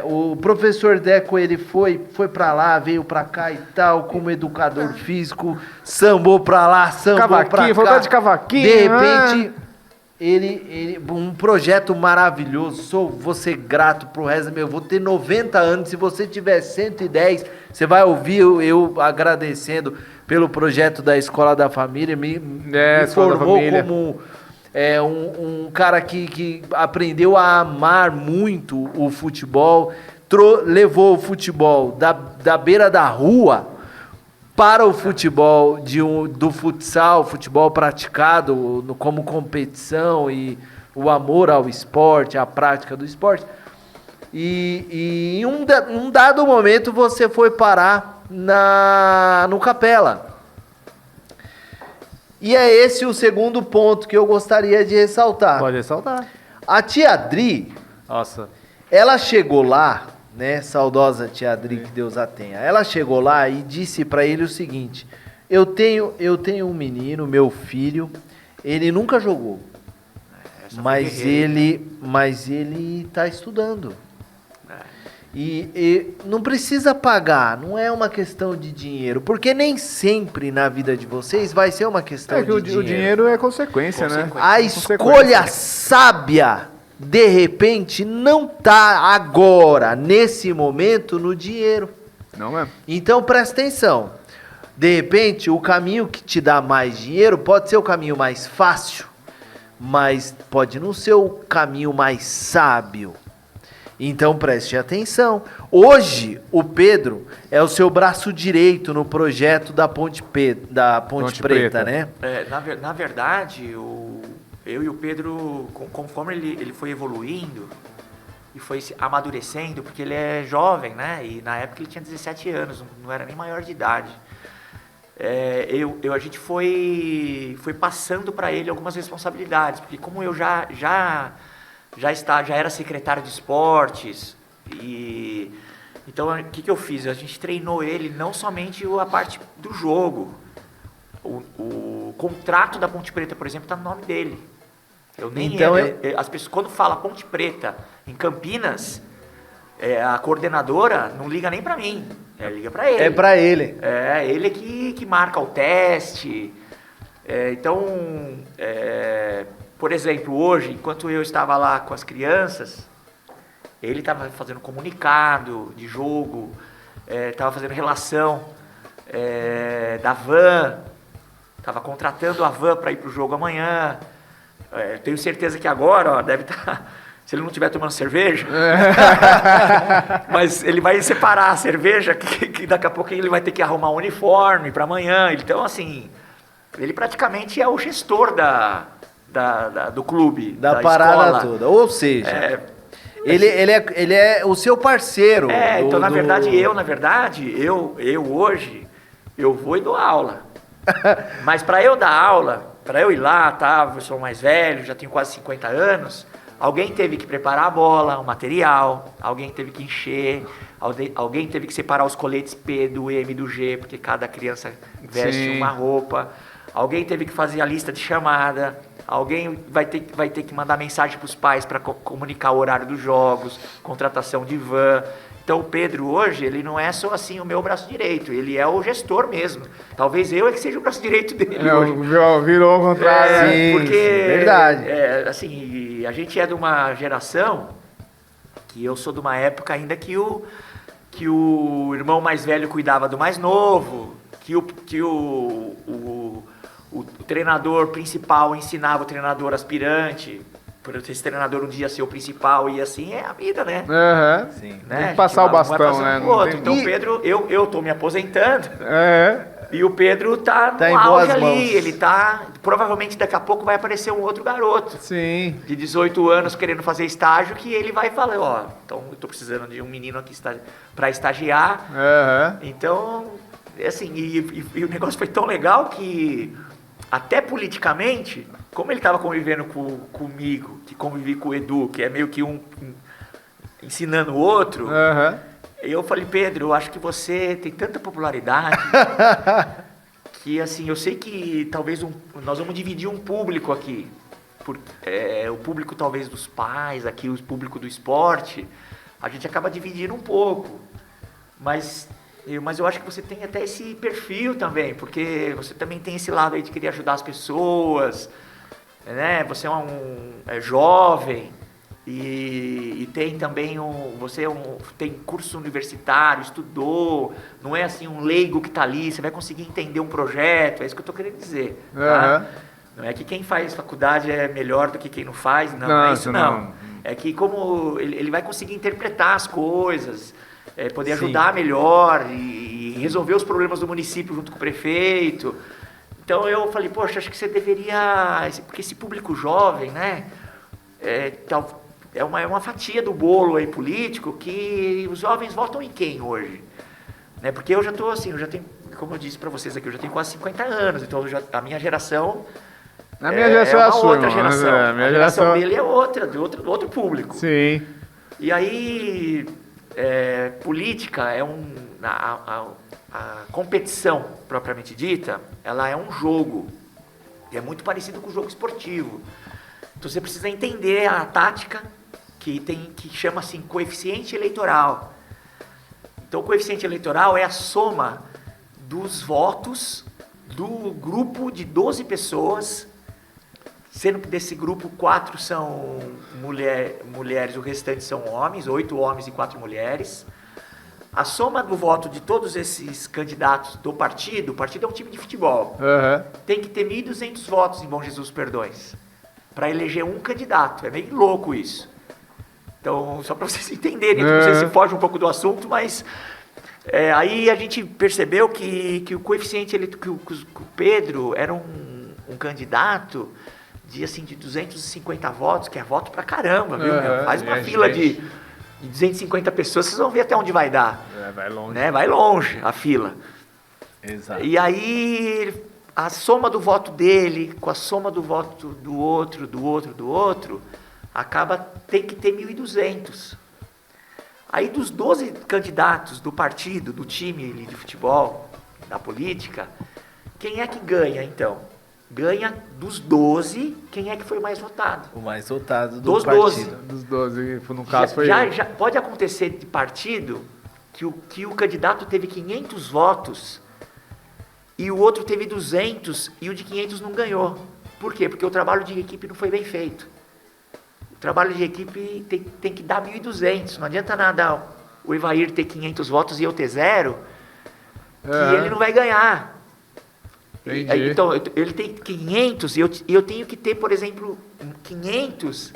o professor Deco, ele foi para lá, veio para cá e tal, como educador físico, sambou para lá, sambou para cá. Cavaquinho, foi pra de cavaquinho. De repente, ele um projeto maravilhoso, vou ser grato pro resto do meu, vou ter 90 anos, se você tiver 110, você vai ouvir eu agradecendo pelo projeto da Escola da Família, me Escola da formou Família. como um cara que aprendeu a amar muito o futebol, levou o futebol da beira da rua para o futebol do futsal, futebol praticado como competição e o amor ao esporte, a prática do esporte. E em um dado momento você foi parar no Capela. E é esse o segundo ponto que eu gostaria de ressaltar. Pode ressaltar. A tia Dri, Nossa. ela chegou lá, né, saudosa tia Dri, que Deus a tenha. Ela chegou lá e disse para ele o seguinte: eu tenho um menino, meu filho, ele nunca jogou, mas ele tá estudando. E não precisa pagar, não é uma questão de dinheiro, porque nem sempre na vida de vocês vai ser uma questão de O dinheiro. dinheiro é consequência, né? A escolha sábia, de repente, não tá agora, nesse momento, no dinheiro. Não é? Então presta atenção. De repente, o caminho que te dá mais dinheiro pode ser o caminho mais fácil, mas pode não ser o caminho mais sábio. Então preste atenção. Hoje, o Pedro é o seu braço direito no projeto da Ponte Preta, né? Na verdade, eu e o Pedro, conforme ele foi evoluindo e foi se amadurecendo, porque ele é jovem, né? E na época ele tinha 17 anos, não era nem maior de idade. A gente foi passando para ele algumas responsabilidades, porque como eu já era secretário de esportes, e então o que eu fiz? A gente treinou ele não somente a parte do jogo. O contrato da Ponte Preta, por exemplo, está no nome dele. As pessoas, quando fala Ponte Preta em Campinas, a coordenadora não liga nem pra mim, liga pra ele. É pra ele. Ele que marca o teste. Então, por exemplo, hoje, enquanto eu estava lá com as crianças, ele estava fazendo comunicado de jogo, estava fazendo relação da van, estava contratando a van para ir para o jogo amanhã. Tenho certeza que agora, ó, deve estar... Se ele não estiver tomando cerveja, mas ele vai separar a cerveja, que daqui a pouco ele vai ter que arrumar um uniforme para amanhã. Então, assim, ele praticamente é o gestor do clube, Da da parada escola. toda. Ou seja, ele é o seu parceiro. Então, na verdade, eu hoje, eu vou e dou aula. Mas para eu dar aula, para eu ir lá, tá? Eu sou mais velho, já tenho quase 50 anos... Alguém teve que preparar a bola, o material, alguém teve que encher, alguém teve que separar os coletes P do M e do G, porque cada criança veste uma roupa. Alguém teve que fazer a lista de chamada, alguém vai ter que mandar mensagem para os pais para comunicar o horário dos jogos, contratação de van. Então o Pedro hoje, ele não é só assim o meu braço direito, ele é o gestor mesmo. Talvez eu é que seja o braço direito dele hoje. Virou ao contrário. Sim, Porque, verdade. assim, a gente é de uma geração, que eu sou de uma época ainda que o irmão mais velho cuidava do mais novo, que o treinador principal ensinava o treinador aspirante, por esse treinador um dia ser o principal, e assim é a vida, né? Sim. Né? Tem que passar o bastão, né? Não Tem... Então, Pedro, eu tô me aposentando. E o Pedro tá Tá em no boas auge ali, mãos. ele tá... Provavelmente daqui a pouco vai aparecer um outro garoto Sim. de 18 anos querendo fazer estágio, que ele vai falar, ó, então eu tô precisando de um menino aqui para estagiar. Então, assim, e o negócio foi tão legal que até politicamente, como ele estava convivendo comigo, que convivi com o Edu, que é meio que um ensinando o outro, eu falei, Pedro, eu acho que você tem tanta popularidade que, assim, eu sei que talvez nós vamos dividir um público aqui. O público talvez dos pais, aqui o público do esporte, a gente acaba dividindo um pouco. Mas eu acho que você tem até esse perfil também, porque você também tem esse lado aí de querer ajudar as pessoas, né? Você é jovem e tem também tem curso universitário, estudou, não é assim um leigo que está ali, você vai conseguir entender um projeto, é isso que eu estou querendo dizer. Tá? Não é que quem faz faculdade é melhor do que quem não faz, não é isso não. É que como ele vai conseguir interpretar as coisas, poder ajudar melhor e resolver os problemas do município junto com o prefeito. Então eu falei, poxa, acho que você deveria... Porque esse público jovem, né? É uma fatia do bolo aí político que os jovens votam em quem hoje? Né? Porque eu já estou assim, eu já tenho, como eu disse para vocês aqui, eu já tenho quase 50 anos, então a minha geração... A minha geração é a sua, outra geração. A minha geração dele é outra, do outro público. Sim. E aí... política é a competição propriamente dita, ela é um jogo, e é muito parecido com o jogo esportivo. Então você precisa entender a tática que chama assim coeficiente eleitoral. Então o coeficiente eleitoral é a soma dos votos do grupo de 12 pessoas, sendo que desse grupo 4 são mulheres, o restante são homens, 8 homens e 4 mulheres. A soma do voto de todos esses candidatos do partido, o partido é um time de futebol, tem que ter 1.200 votos em Bom Jesus Perdões, para eleger um candidato. É meio louco isso. Então, só para vocês entenderem, não sei se foge um pouco do assunto, mas aí a gente percebeu que o coeficiente, que o Pedro era um candidato de 250 votos, que é voto pra caramba, viu? Faz uma fila de 250 pessoas, vocês vão ver até onde vai dar. Vai longe. Né? Vai longe a fila. Exato. E aí, a soma do voto dele, com a soma do voto do outro, tem que ter 1.200. Aí, dos 12 candidatos do partido, do time de futebol, da política, quem é que ganha, então? ganha dos 12 quem é que foi mais votado. O mais votado do Dos partido. 12. Dos 12, no caso foi já, ele. já pode acontecer de partido que o candidato teve 500 votos e o outro teve 200 e o de 500 não ganhou. Por quê? Porque o trabalho de equipe não foi bem feito. O trabalho de equipe tem que dar 1.200. Não adianta nada o Evair ter 500 votos e eu ter 0, que ele não vai ganhar. Entendi. Então, ele tem 500 e eu tenho que ter, por exemplo, 500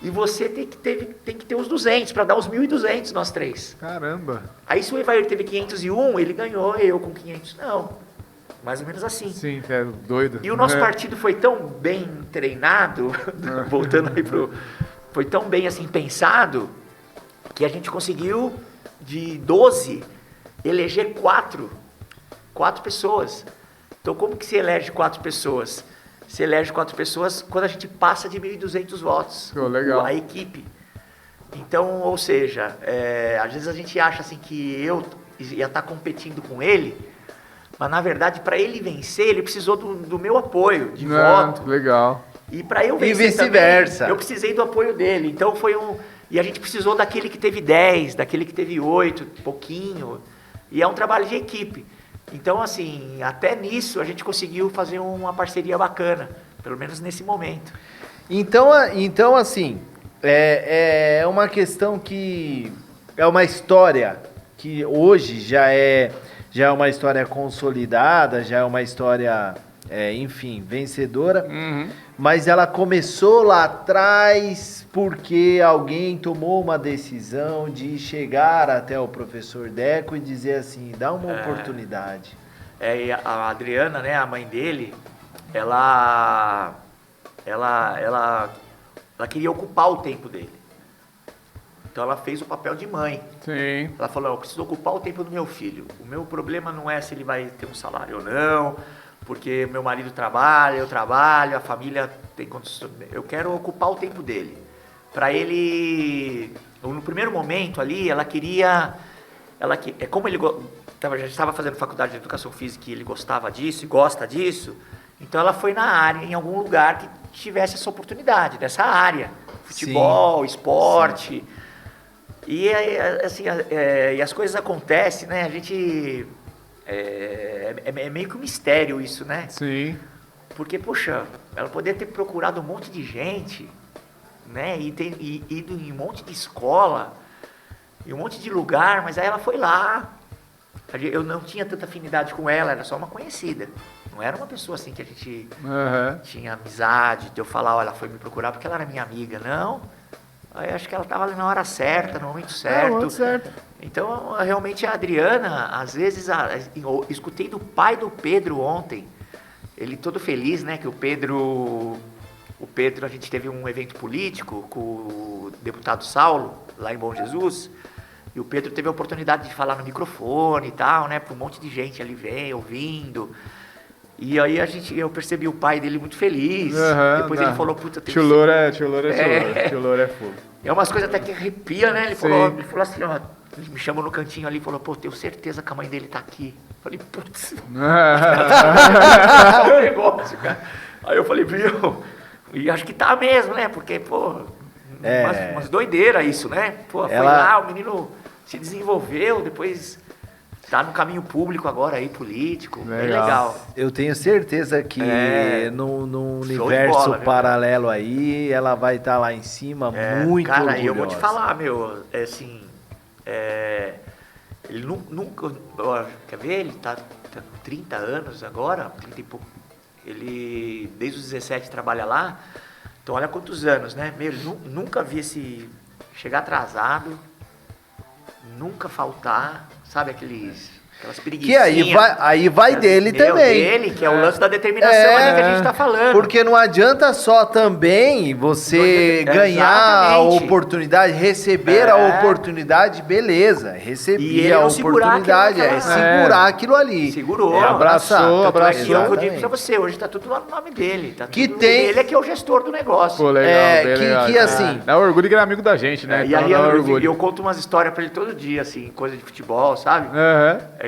e você tem que ter os 200 para dar os 1.200 nós três. Caramba. Aí se o Evair teve 501, ele ganhou, eu com 500 não. Mais ou menos assim. Sim, é doido. E o nosso partido foi tão bem treinado, voltando aí foi tão bem assim pensado, que a gente conseguiu de 12 eleger 4 pessoas. Então como que se elege 4 pessoas? Se elege 4 pessoas quando a gente passa de 1.200 votos. Oh, legal. A equipe. Então, ou seja, às vezes a gente acha assim que eu ia estar competindo com ele, mas na verdade para ele vencer ele precisou do meu apoio, de voto. Legal. E para eu vencer E vice-versa. também, eu precisei do apoio dele. Então foi e a gente precisou daquele que teve 10, daquele que teve 8, pouquinho. E é um trabalho de equipe. Então, assim, até nisso a gente conseguiu fazer uma parceria bacana, pelo menos nesse momento. Então assim, é uma questão que é uma história que hoje já é uma história consolidada, já é uma história, enfim, vencedora, mas ela começou lá atrás porque alguém tomou uma decisão de chegar até o professor Deco e dizer assim, dá uma oportunidade. E a Adriana, né, a mãe dele, ela queria ocupar o tempo dele. Então ela fez o papel de mãe. Sim. Ela falou, eu preciso ocupar o tempo do meu filho. O meu problema não é se ele vai ter um salário ou não, porque meu marido trabalha, eu trabalho, a família tem condições. Eu quero ocupar o tempo dele. Para ele, no primeiro momento ali, como ele já estava fazendo faculdade de educação física e ele gostava disso e gosta disso, então ela foi na área, em algum lugar que tivesse essa oportunidade, dessa área. Futebol, esporte. Sim. E assim, e as coisas acontecem, né? A gente... É meio que um mistério isso, né? Sim. Porque, poxa, ela poderia ter procurado um monte de gente, né? E ido em um monte de escola, em um monte de lugar, mas aí ela foi lá. Eu não tinha tanta afinidade com ela, era só uma conhecida. Não era uma pessoa assim que a gente tinha amizade, de eu falar, olha, ela foi me procurar porque ela era minha amiga. Não. Aí acho que ela estava ali na hora certa, no momento certo. No momento certo. Então, realmente a Adriana, às vezes, eu escutei do pai do Pedro ontem, ele todo feliz, né, que o Pedro, a gente teve um evento político com o deputado Saulo, lá em Bom Jesus, e o Pedro teve a oportunidade de falar no microfone e tal, né, para um monte de gente ali ouvindo. E aí eu percebi o pai dele muito feliz. Depois ele falou, puta, Tio Louro é fogo. É umas coisas até que arrepia, né? Ele falou assim, ó, ele me chamou no cantinho ali e falou, pô, tenho certeza que a mãe dele tá aqui. Eu falei, putz, é um negócio, cara. Aí eu falei, viu? E acho que tá mesmo, né? Porque, pô, umas doideiras isso, né? Pô, foi lá, o menino se desenvolveu, depois tá no caminho público agora aí, político, bem legal. Eu tenho certeza que num universo bola, paralelo aí, ela vai estar lá em cima, muito cara, orgulhosa. E eu vou te falar, meu, assim, ele nunca, quer ver, ele tá com 30 anos agora, 30 e pouco, ele desde os 17 trabalha lá, então olha quantos anos, né, meu, ele nunca vi chegar atrasado, nunca faltar, sabe, aquelas preguiçinhas. Que aí vai dele também. Dele, que é o lance da determinação ali que a gente tá falando. Porque não adianta só também você ganhar a oportunidade, receber a oportunidade, beleza. Receber a oportunidade, segurar aquilo ali. Segurou. Abraçou. Aqui eu digo pra você, hoje tá tudo lá no nome dele. Tá tudo ele é que é o gestor do negócio. Pô, legal, que assim... É orgulho que ele é amigo da gente, né? E aí eu conto umas histórias pra ele todo dia, assim, coisa de futebol, sabe?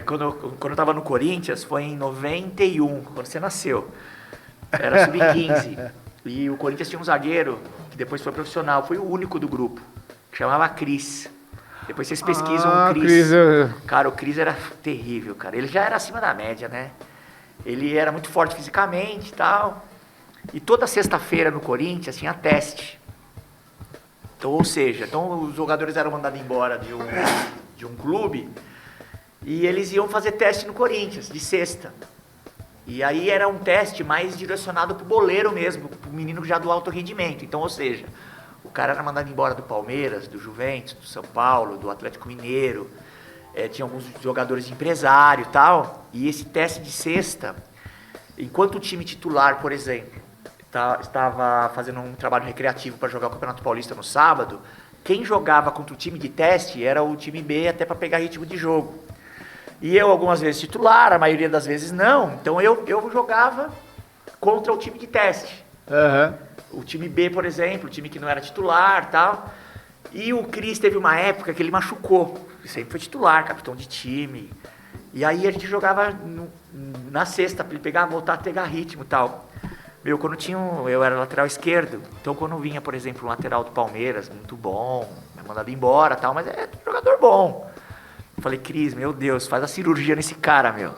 Quando eu tava no Corinthians, foi em 91, quando você nasceu. Era sub-15. E o Corinthians tinha um zagueiro, que depois foi profissional, foi o único do grupo, que chamava Cris. Depois vocês pesquisam o Cris. Cara, o Cris era terrível, cara. Ele já era acima da média, né? Ele era muito forte fisicamente e tal. E toda sexta-feira no Corinthians tinha teste. Então, ou seja, os jogadores eram mandados embora de um clube e eles iam fazer teste no Corinthians, de sexta. E aí era um teste mais direcionado pro boleiro mesmo, pro menino já do alto rendimento. Então, ou seja, o cara era mandado embora do Palmeiras, do Juventus, do São Paulo, do Atlético Mineiro. Tinha alguns jogadores de empresário e tal. E esse teste de sexta, enquanto o time titular, por exemplo, estava fazendo um trabalho recreativo para jogar o Campeonato Paulista no sábado, quem jogava contra o time de teste era o time B, até para pegar ritmo de jogo. E eu, algumas vezes titular, a maioria das vezes não. Então eu jogava contra o time de teste. Uhum. O time B, por exemplo, o time que não era titular e tal. E o Cris teve uma época que ele machucou. Ele sempre foi titular, capitão de time. E aí a gente jogava na sexta, para ele voltar a pegar ritmo e tal. Quando eu era lateral esquerdo, então quando vinha, por exemplo, um lateral do Palmeiras, muito bom, me mandado embora e tal, mas é um jogador bom. Eu falei, Cris, meu Deus, faz a cirurgia nesse cara, meu.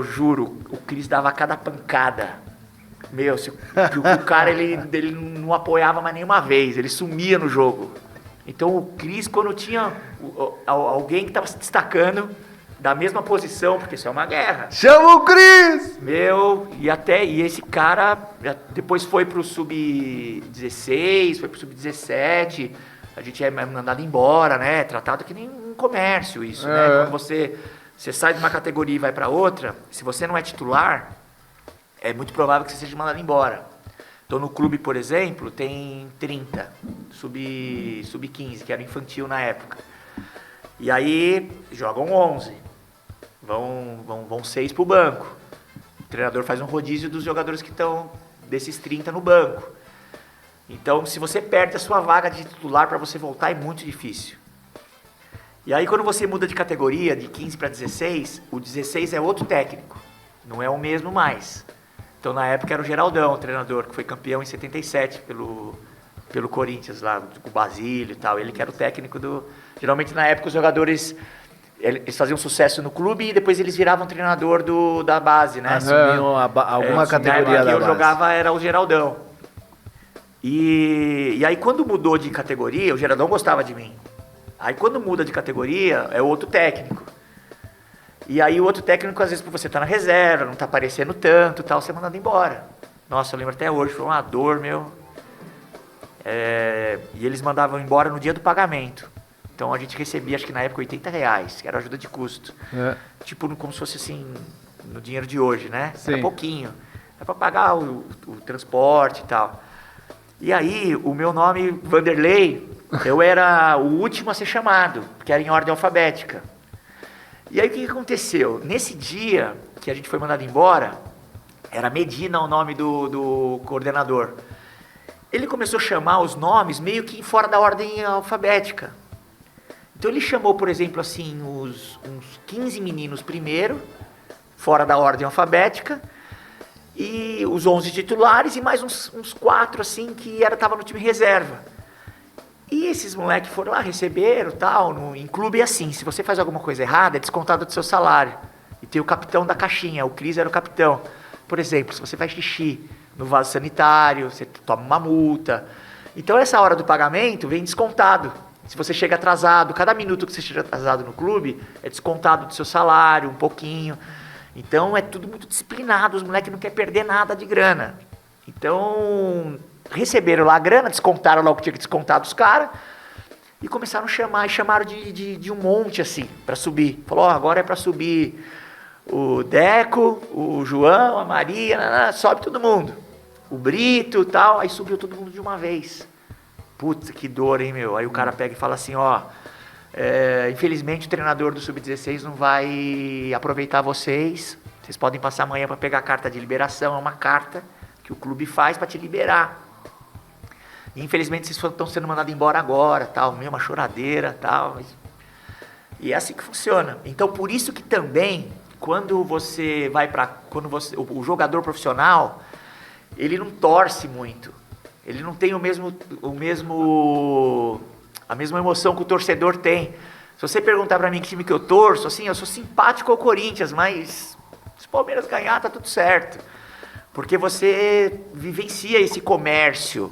Juro, o Cris dava cada pancada. O cara, ele não apoiava mais nenhuma vez, ele sumia no jogo. Então o Cris, quando tinha alguém que estava se destacando da mesma posição, porque isso é uma guerra. Chama o Cris! E esse cara depois foi pro sub-16, foi pro sub-17, a gente é mandado embora, né? Tratado que nem um comércio isso, né? Quando você sai de uma categoria e vai para outra, se você não é titular, é muito provável que você seja mandado embora. Então no clube, por exemplo, tem 30, sub-15, que era infantil na época. E aí jogam 11, vão 6 pro banco. O treinador faz um rodízio dos jogadores que estão desses 30 no banco. Então, se você perde a sua vaga de titular, para você voltar é muito difícil. E aí, quando você muda de categoria, de 15 para 16, o 16 é outro técnico, não é o mesmo mais. Então, na época, era o Geraldão, o treinador, que foi campeão em 77 pelo Corinthians, lá, com o Basílio e tal. Ele que era o técnico do... Geralmente, na época, os jogadores... Eles faziam sucesso no clube e depois eles viravam treinador da base, né? Assumiam alguma categoria da base. Eu jogava, era o Geraldão. E aí, quando mudou de categoria, o Geraldão gostava de mim. Aí, quando muda de categoria, é outro técnico. E aí, o outro técnico, às vezes, por você estar na reserva, não tá aparecendo tanto, tal, você é mandado embora. Nossa, eu lembro até hoje, foi uma dor, meu. E eles mandavam embora no dia do pagamento. Então, a gente recebia, acho que na época, R$80, que era ajuda de custo. Tipo, como se fosse assim, no dinheiro de hoje, né? Sim. Era pouquinho. Era para pagar o transporte e tal. E aí, o meu nome, Vanderlei, eu era o último a ser chamado, porque era em ordem alfabética. E aí, o que aconteceu? Nesse dia que a gente foi mandado embora, era Medina o nome do coordenador. Ele começou a chamar os nomes meio que fora da ordem alfabética. Então, ele chamou, por exemplo, assim, uns 15 meninos primeiro, fora da ordem alfabética, e os 11 titulares e mais uns 4, assim, que estavam no time reserva. E esses moleques foram lá, receberam, tal, em clube é assim, se você faz alguma coisa errada, é descontado do seu salário. E tem o capitão da caixinha, o Cris era o capitão. Por exemplo, se você faz xixi no vaso sanitário, você toma uma multa. Então, essa hora do pagamento vem descontado. Se você chega atrasado, cada minuto que você chega atrasado no clube, é descontado do seu salário, um pouquinho. Então, é tudo muito disciplinado, os moleques não querem perder nada de grana. Então, receberam lá a grana, descontaram lá o que tinha que descontar dos caras, e começaram a chamar, e chamaram de um monte, assim, para subir. Falou, agora é para subir o Deco, o João, a Maria, sobe todo mundo. O Brito e tal, aí subiu todo mundo de uma vez. Putz, que dor, hein, meu? Aí o cara pega e fala assim, infelizmente o treinador do Sub-16 não vai aproveitar vocês podem passar amanhã para pegar a carta de liberação, é uma carta que o clube faz para te liberar. E, infelizmente vocês estão sendo mandados embora agora, tal, meio uma choradeira, tal. E é assim que funciona. Então, por isso que também, quando você vai o jogador profissional, ele não torce muito. Ele não tem a mesma emoção que o torcedor tem. Se você perguntar pra mim que time que eu torço, assim, eu sou simpático ao Corinthians, mas se o Palmeiras ganhar, tá tudo certo. Porque você vivencia esse comércio,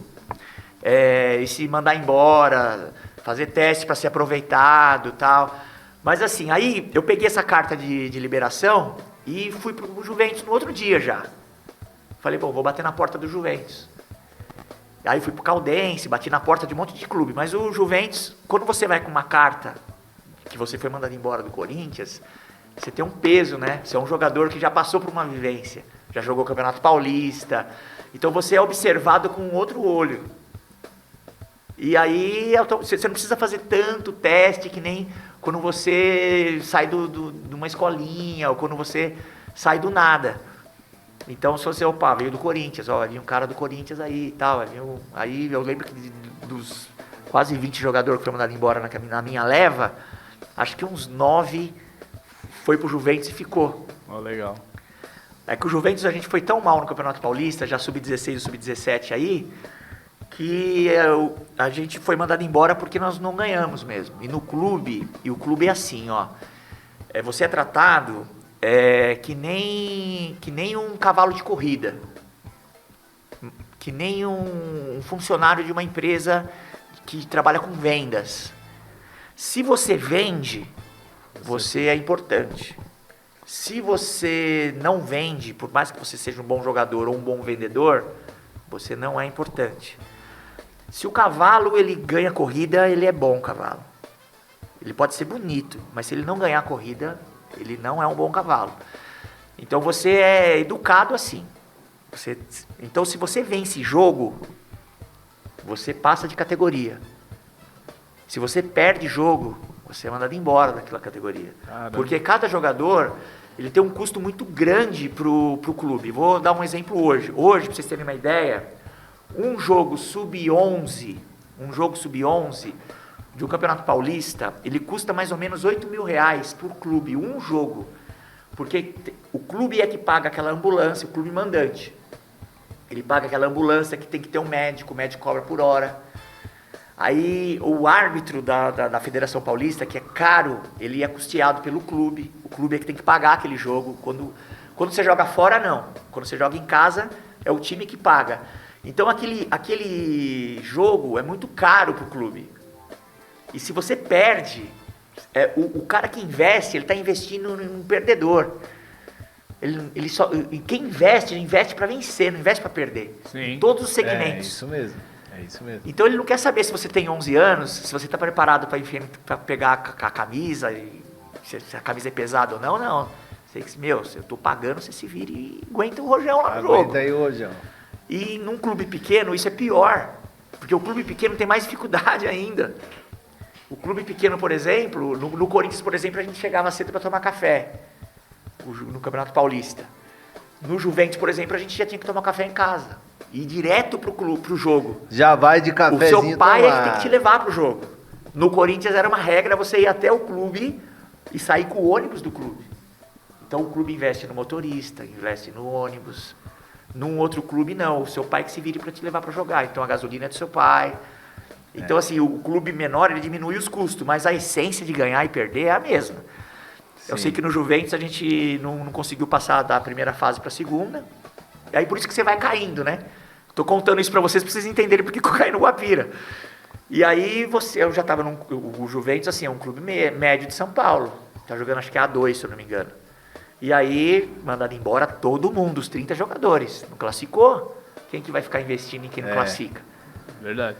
esse mandar embora, fazer teste para ser aproveitado e tal. Mas assim, aí eu peguei essa carta de liberação e fui pro Juventus no outro dia já. Falei, bom, vou bater na porta do Juventus. Aí fui pro Caldense, bati na porta de um monte de clube. Mas o Juventus, quando você vai com uma carta que você foi mandado embora do Corinthians, você tem um peso, né? Você é um jogador que já passou por uma vivência, já jogou o Campeonato Paulista. Então você é observado com outro olho. E aí você não precisa fazer tanto teste que nem quando você sai de uma escolinha ou quando você sai do nada. Então se você, veio do Corinthians, havia um cara do Corinthians aí e tal. Aí eu lembro que dos quase 20 jogadores que foram mandados embora na minha leva, acho que uns 9 foi pro Juventus e ficou. Legal. É que o Juventus a gente foi tão mal no Campeonato Paulista, já sub-16 e sub-17 aí, que a gente foi mandado embora porque nós não ganhamos mesmo. E no clube, o clube é assim, você é tratado que nem um cavalo de corrida, que nem um funcionário de uma empresa que trabalha com vendas. Se você vende, você é importante. Se você não vende, por mais que você seja um bom jogador ou um bom vendedor, você não é importante. Se o cavalo ele ganha corrida, ele é bom cavalo. Ele pode ser bonito, mas se ele não ganhar corrida, ele não é um bom cavalo. Então você é educado assim. Então se você vence jogo, você passa de categoria. Se você perde jogo, você é mandado embora daquela categoria. Caramba. Porque cada jogador ele tem um custo muito grande pro clube. Vou dar um exemplo hoje. Hoje, para vocês terem uma ideia, um jogo sub-11 de um Campeonato Paulista, ele custa mais ou menos R$8.000 por clube, um jogo. Porque o clube é que paga aquela ambulância, o clube mandante. Ele paga aquela ambulância que tem que ter um médico, o médico cobra por hora. Aí o árbitro da Federação Paulista, que é caro, ele é custeado pelo clube. O clube é que tem que pagar aquele jogo. Quando você joga fora, não. Quando você joga em casa, é o time que paga. Então aquele jogo é muito caro para o clube. E se você perde, o cara que investe, ele está investindo em um perdedor. Quem investe para vencer, não investe para perder. Sim. Em todos os segmentos. É isso mesmo. Então ele não quer saber se você tem 11 anos, se você está preparado para pegar a camisa, se a camisa é pesada ou não, não. Você, se eu estou pagando, você se vira e aguenta o rojão lá no jogo. Aguenta aí o rojão. E num clube pequeno isso é pior, porque o clube pequeno tem mais dificuldade ainda. O clube pequeno, por exemplo, no Corinthians, por exemplo, a gente chegava cedo para tomar café, no Campeonato Paulista. No Juventus, por exemplo, a gente já tinha que tomar café em casa. Ir direto pro jogo. Já vai de cafezinho. O seu pai tomar. é que tem que te levar pro jogo. No Corinthians era uma regra você ir até o clube e sair com o ônibus do clube. Então o clube investe no motorista, investe no ônibus. Num outro clube não, o seu pai que se vire para te levar para jogar. Então a gasolina é do seu pai. Então assim, o clube menor ele diminui os custos, mas a essência de ganhar e perder é a mesma. Sim. Eu sei que no Juventus a gente não conseguiu passar da primeira fase para a segunda. E aí por isso que você vai caindo, né? Tô contando isso para vocês entenderem porque eu caí no Guapira. E aí eu já tava o Juventus, assim, é um clube médio de São Paulo. Tá jogando acho que é A2, se eu não me engano. E aí, mandado embora todo mundo, os 30 jogadores. Não classificou? Quem que vai ficar investindo em quem não classifica? Verdade.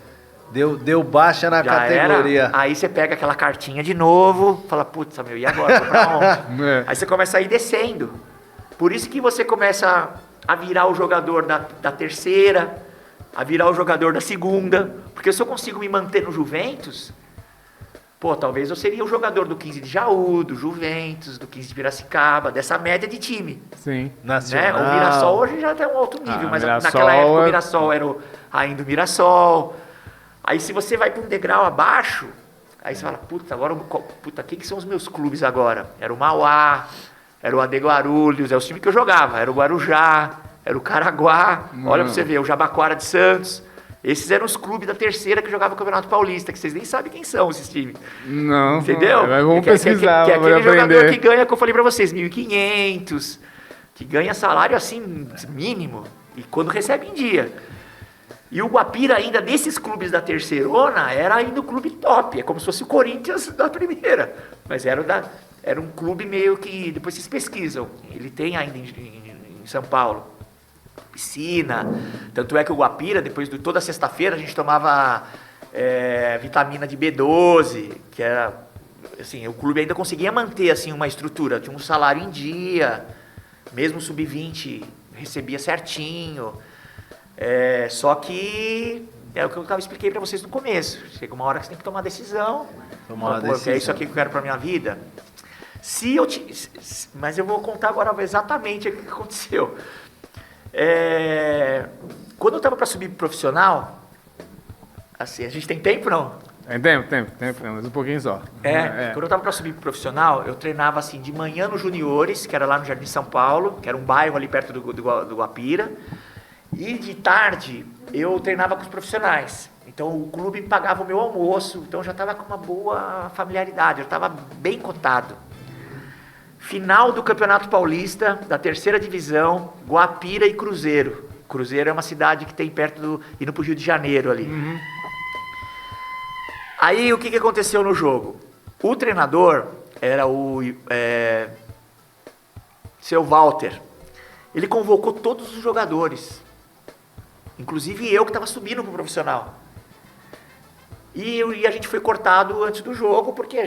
Deu baixa na categoria. Era. Aí você pega aquela cartinha de novo, fala, putz, e agora? Vou pra onde? Aí você começa a ir descendo. Por isso que você começa a virar o jogador da terceira, a virar o jogador da segunda. Porque se eu consigo me manter no Juventus, talvez eu seria o jogador do 15 de Jaú, do Juventus, do 15 de Piracicaba, dessa média de time. Sim. Nacional. Né? O Mirassol hoje já está um alto nível, mas naquela época o Mirassol era o rainha do Mirassol. Aí se você vai para um degrau abaixo, aí você fala, quem que são os meus clubes agora? Era o Mauá, era o AD Guarulhos, é os times que eu jogava, era o Guarujá, era o Caraguá, olha pra você ver, o Jabaquara de Santos. Esses eram os clubes da terceira que jogavam o Campeonato Paulista, que vocês nem sabem quem são esses times. Não. Entendeu? Mas vamos pesquisar, que é aquele jogador aprender. que ganha, que eu falei pra vocês, 1.500, que ganha salário assim, mínimo, e quando recebe em dia. E o Guapira ainda, desses clubes da terceirona, era ainda o clube top, é como se fosse o Corinthians da primeira. Mas era um clube meio que, depois vocês pesquisam, ele tem ainda em São Paulo. Piscina, tanto é que o Guapira, depois de toda sexta-feira, a gente tomava vitamina de B12, que era, assim, o clube ainda conseguia manter, assim, uma estrutura, tinha um salário em dia, mesmo sub-20 recebia certinho, só que é o que eu expliquei pra vocês no começo, chega uma hora que você tem que tomar decisão, é isso aqui que eu quero pra minha vida. Mas eu vou contar agora exatamente o que aconteceu. Quando eu estava para subir pro profissional, assim, a gente tem tempo, não? Tempo, mas um pouquinho só. Quando eu estava para subir pro profissional, eu treinava assim de manhã no Juniores, que era lá no Jardim São Paulo, que era um bairro ali perto do Guapira, e de tarde eu treinava com os profissionais. Então o clube pagava o meu almoço, então eu já estava com uma boa familiaridade, eu estava bem cotado. Final do Campeonato Paulista, da terceira divisão, Guapira e Cruzeiro. Cruzeiro é uma cidade que tem perto indo pro Rio de Janeiro ali. Uhum. Aí o que aconteceu no jogo? O treinador era o seu Walter. Ele convocou todos os jogadores, inclusive eu que estava subindo pro profissional. E a gente foi cortado antes do jogo, porque eu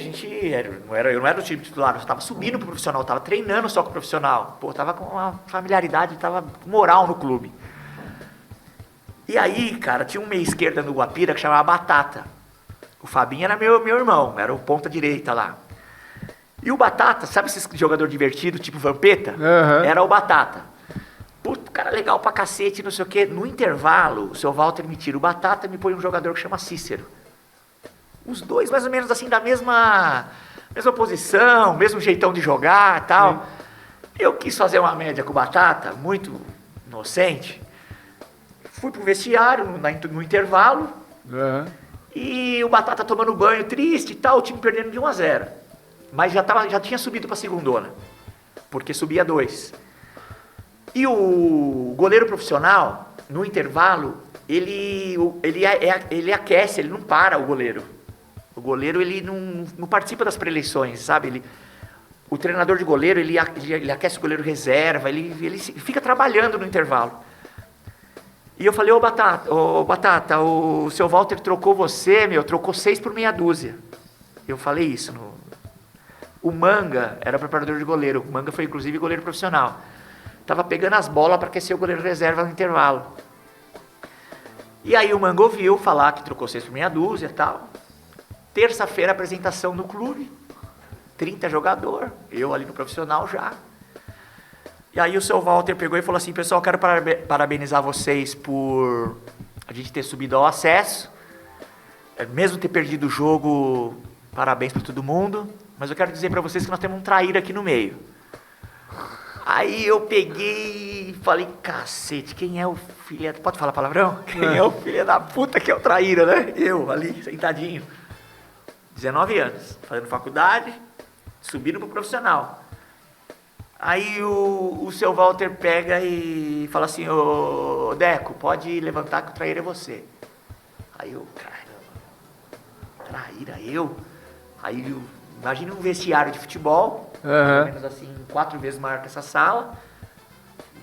não era do time titular, eu estava subindo pro profissional, estava treinando só com o profissional. Pô, estava com uma familiaridade, estava moral no clube. E aí, cara, tinha um meia esquerda no Guapira que chamava Batata. O Fabinho era meu irmão, era o ponta direita lá. E o Batata, sabe esse jogador divertido, tipo Vampeta? Uhum. Era o Batata. Puta, cara legal pra cacete, não sei o quê. No intervalo, o seu Walter me tira o Batata e me põe um jogador que chama Cícero. Os dois mais ou menos assim da mesma posição, mesmo jeitão de jogar e tal. Sim. Eu quis fazer uma média com o Batata, muito inocente. Fui pro vestiário no intervalo. Uhum. E o Batata tomando banho triste e tal, o time perdendo de 1-0. Mas já tinha subido pra segundona, porque subia 2. E o goleiro profissional, no intervalo, ele aquece, ele não para o goleiro. O goleiro, ele não participa das preleições, sabe? O treinador de goleiro, ele aquece o goleiro reserva, ele fica trabalhando no intervalo. E eu falei, ô Batata, o seu Walter trocou você, trocou 6 por meia dúzia. Eu falei isso. O Manga era preparador de goleiro, o Manga foi inclusive goleiro profissional. Tava pegando as bolas para aquecer o goleiro reserva no intervalo. E aí o Manga ouviu falar que trocou 6 por meia dúzia e tal. Terça-feira, apresentação no clube, 30 jogador, eu ali no profissional já. E aí o seu Walter pegou e falou assim, pessoal, quero parabenizar vocês por a gente ter subido ao acesso, mesmo ter perdido o jogo, parabéns para todo mundo, mas eu quero dizer para vocês que nós temos um traíra aqui no meio. Aí eu peguei e falei, cacete, quem é o filho... Pode falar palavrão? Quem é o filho da puta que é o traíra, né? Eu ali, sentadinho. 19 anos, fazendo faculdade, subindo pro profissional. Aí o seu Walter pega e fala assim, ô Deco, pode levantar que o traíra é você. Aí eu, caramba, traíra eu? Aí imagina um vestiário de futebol, pelo menos assim, 4 vezes maior que essa sala,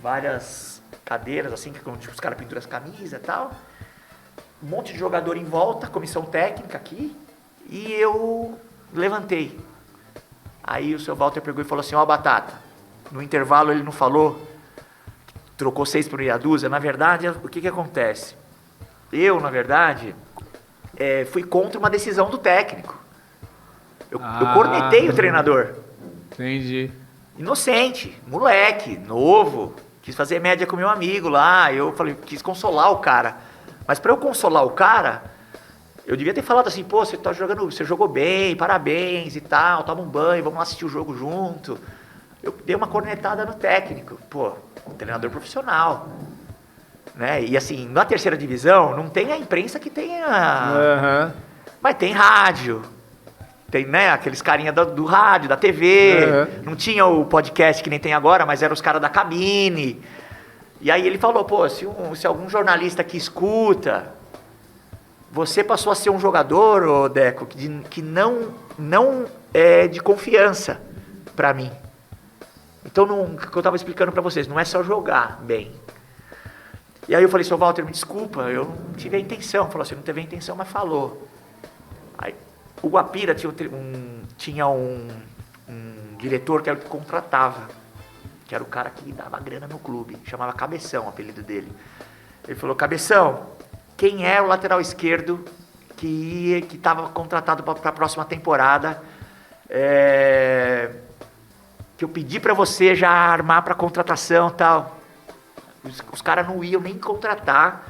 várias cadeiras assim, que onde os caras penduram as camisas e tal, um monte de jogador em volta, comissão técnica aqui, e eu levantei. Aí o seu Walter pegou e falou assim, ó Batata, no intervalo ele não falou, trocou 6 por meia dúzia, na verdade, o que acontece? Eu, na verdade, fui contra uma decisão do técnico. Eu cornetei o treinador. Entendi. Inocente, moleque, novo, quis fazer média com meu amigo lá, eu falei, quis consolar o cara. Mas para eu consolar o cara, eu devia ter falado assim, pô, você jogou bem, parabéns e tal, toma um banho, vamos lá assistir o jogo junto. eu dei uma cornetada no técnico. Pô, um treinador profissional. Né? E assim, na terceira divisão, não tem a imprensa que tem a... Mas tem rádio. Tem, né, aqueles carinha do rádio, da TV. Não tinha o podcast que nem tem agora, mas eram os caras da cabine. E aí ele falou, pô, se algum jornalista que escuta, você passou a ser um jogador, ô Deco, que não é de confiança pra mim. Então, o que eu tava explicando pra vocês, não é só jogar bem. E aí eu falei, seu Walter, me desculpa, eu não tive a intenção. Falou assim, não teve a intenção, mas falou. Aí, o Guapira tinha um diretor que era o que contratava, que era o cara que dava grana no clube, chamava Cabeção, o apelido dele. Ele falou, Cabeção, quem é o lateral esquerdo que estava contratado para a próxima temporada, que eu pedi para você já armar para contratação e tal. Os caras não iam nem contratar,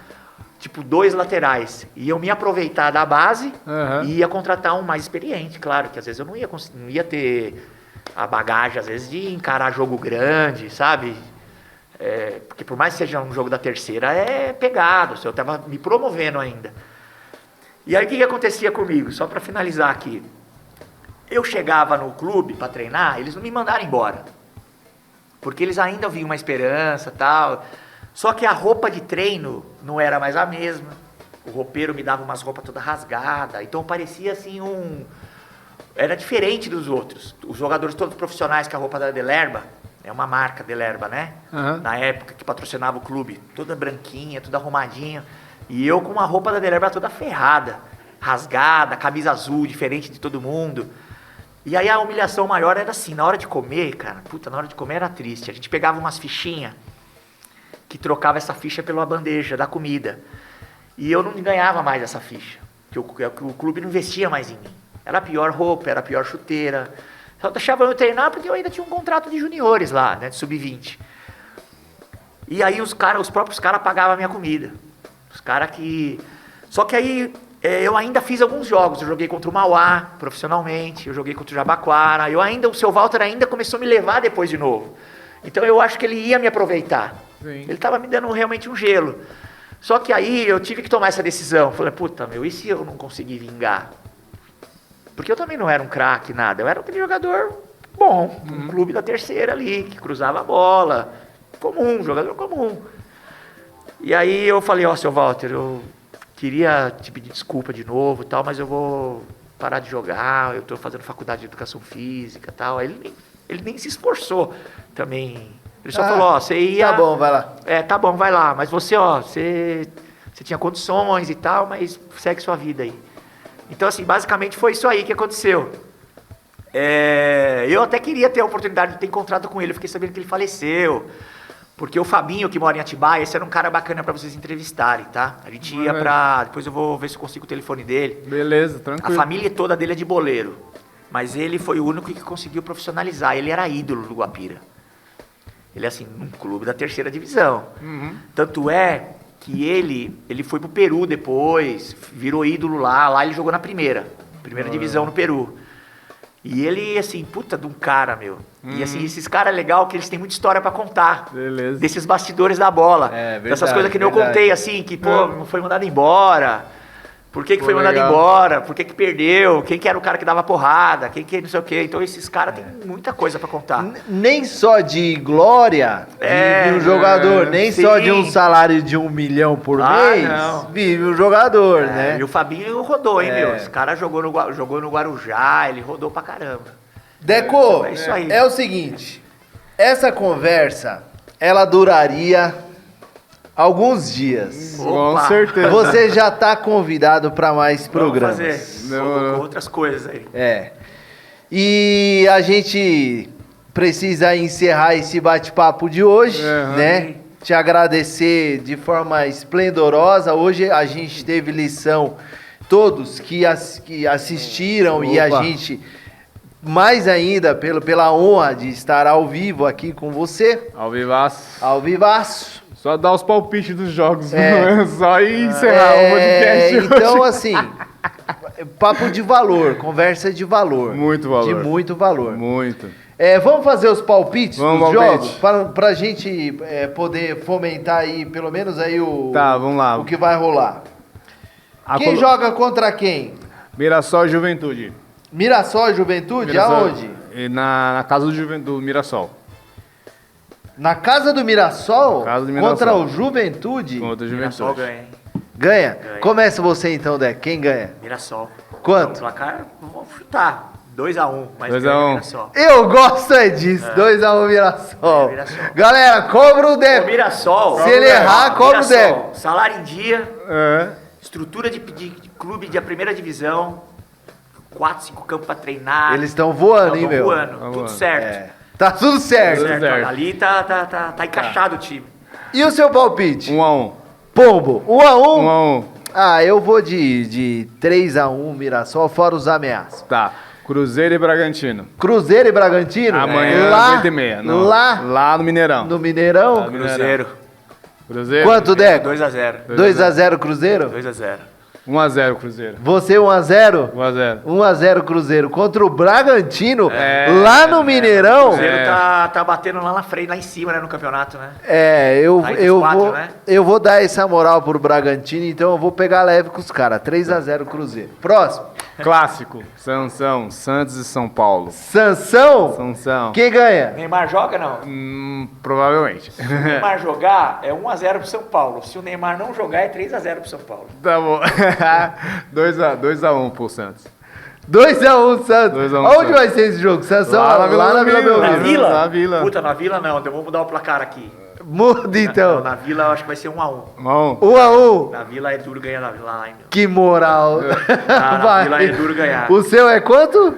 tipo, 2 laterais. Iam me aproveitar da base e ia contratar um mais experiente, claro, que às vezes eu não ia ter a bagagem, às vezes, de encarar jogo grande, sabe? Porque por mais que seja um jogo da terceira, é pegado, eu estava me promovendo ainda. E aí o que acontecia comigo? Só para finalizar aqui. Eu chegava no clube para treinar, eles não me mandaram embora. Porque eles ainda viam uma esperança e tal. Só que a roupa de treino não era mais a mesma. O roupeiro me dava umas roupas toda rasgada. Então parecia assim Era diferente dos outros. Os jogadores todos profissionais com a roupa da Delerba, é uma marca Delerba, né? Na época que patrocinava o clube. Toda branquinha, toda arrumadinha. E eu com uma roupa da Delerba toda ferrada. Rasgada, camisa azul, diferente de todo mundo. E aí a humilhação maior era assim, na hora de comer, cara, na hora de comer era triste. A gente pegava umas fichinhas que trocava essa ficha pela bandeja da comida. E eu não ganhava mais essa ficha, que o clube não investia mais em mim. Era a pior roupa, era a pior chuteira. Só deixava eu treinar porque eu ainda tinha um contrato de juniores lá, né, de sub-20. E aí os próprios caras pagavam a minha comida. Os caras que... Só que aí... eu ainda fiz alguns jogos, eu joguei contra o Mauá, profissionalmente, eu joguei contra o Jabaquara, o seu Walter ainda começou a me levar depois de novo. Então eu acho que ele ia me aproveitar. Sim. Ele estava me dando realmente um gelo. Só que aí eu tive que tomar essa decisão. Falei, e se eu não conseguir vingar? Porque eu também não era um craque, nada. Eu era aquele jogador bom, um clube da terceira ali, que cruzava a bola. Jogador comum. E aí eu falei, seu Walter, eu queria te pedir desculpa de novo e tal, mas eu vou parar de jogar, eu estou fazendo faculdade de educação física e tal. Aí ele nem se esforçou também. Ele só falou, você ia... Tá bom, vai lá. Tá bom, vai lá. Mas você tinha condições e tal, mas segue sua vida aí. Então, assim, basicamente foi isso aí que aconteceu. Eu até queria ter a oportunidade de ter encontrado com ele, eu fiquei sabendo que ele faleceu. Porque o Fabinho, que mora em Atibaia, esse era um cara bacana pra vocês entrevistarem, tá? A gente ia pra... Depois eu vou ver se eu consigo o telefone dele. Beleza, tranquilo. A família toda dele é de boleiro. Mas ele foi o único que conseguiu profissionalizar. Ele era ídolo do Guapira. Ele, assim, num clube da terceira divisão. Tanto é que ele foi pro Peru depois, virou ídolo lá. Lá ele jogou na primeira divisão no Peru. E ele, assim, puta de um cara, meu. E, assim, esses caras legal que eles têm muita história pra contar. Beleza. Desses bastidores da bola. Verdade, dessas coisas que nem eu contei, assim, que, não foi mandado embora. Por que foi mandado legal. embora? Por que perdeu? Quem que era o cara que dava porrada? Quem que não sei o quê? Então, esses caras têm muita coisa pra contar. Nem só de glória vive um jogador, nem sim. só de um salário de 1 milhão por mês vive um jogador, né? E o Fabinho rodou, hein, meu? Esse cara jogou no Guarujá, ele rodou pra caramba. Deco, É isso aí. é o seguinte, essa conversa, ela duraria alguns dias. Com Opa. certeza. Você já tá convidado para mais programas. Vamos fazer. Colocou outras coisas aí. E a gente precisa encerrar esse bate-papo de hoje, né? Te agradecer de forma esplendorosa. Hoje a gente teve lição, todos que assistiram e a gente, mais ainda, pela honra de estar ao vivo aqui com você. Ao vivaço. Ao vivaço. Só dar os palpites dos jogos, só ir encerrar o podcast Então, hoje. assim, papo de valor, conversa de valor. Muito valor. De muito valor. Muito. Vamos fazer os palpites Vamos, dos palpite. jogos? Pra gente poder fomentar aí, pelo menos aí Tá, vamos lá. o que vai rolar. Quem Colo- joga contra quem? Mirassol e Juventude. Mirassol e Juventude? Mirassol- Aonde? E na casa do Mirassol. Na casa do Mirassol? Casa do Mirassol. Contra o Juventude? Contra o Mirassol Juventude. ganha, hein? Ganha? Ganha. Começa você então, Deco. Quem ganha? Mirassol. Quanto? O placar, vamos chutar. 2x1, mas 2 a ganha 1. Mirassol. Eu gosto disso. 2x1 Mirassol. Mirassol. Galera, cobra o O Deco. Mirassol. Se ele errar, cobra o Mirassol, Deco. salário em dia, É. estrutura de clube de primeira divisão, 4, 5 campos pra treinar. Eles estão voando, hein, Tão meu? voando, Tá tudo voando. certo. É. Tá tudo certo. Tudo Certo. certo. Ali tá encaixado o time. E o seu palpite? 1x1. Pombo, 1x1? 1x1. Ah, eu vou de 3x1 Mirassol, fora os ameaças. Tá. Cruzeiro e Bragantino. Cruzeiro e Bragantino? Amanhã, lá, 8h30. lá no Mineirão. no Mineirão? Lá no Cruzeiro. Cruzeiro. Quanto, Deco? 2x0. 2x0 Cruzeiro? 2x0. 1x0 Cruzeiro. Você 1x0? 1x0. 1x0 Cruzeiro contra o Bragantino, É. lá no Mineirão. O Cruzeiro É. tá batendo lá na frente, lá em cima, né, no campeonato, né? Eu, Tá entre eu, os quatro, vou, né? eu vou dar essa moral pro Bragantino, então eu vou pegar leve com os caras. 3x0 Cruzeiro. Próximo. Clássico. Sansão. Santos e São Paulo. Sansão. Sansão. O Quem ganha? Neymar joga, não? Provavelmente. Se o Neymar jogar, é 1x0 pro São Paulo. Se o Neymar não jogar, é 3x0 pro São Paulo. Tá bom. 2x1 pro Santos. 2x1 Santos. 2 a 1 Onde Santos. vai ser esse jogo? Sansão Lá na Vila na Vila Belmiro. Na Belmiro. Vila? Na Vila. Puta, na Vila não. Então vamos mudar o placar aqui. Muda então. Na Vila eu acho que vai ser 1x1. 1x1. 1x1. Na Vila é duro ganhar lá, hein, meu. Que moral. Na Vila é duro ganhar. O seu é quanto?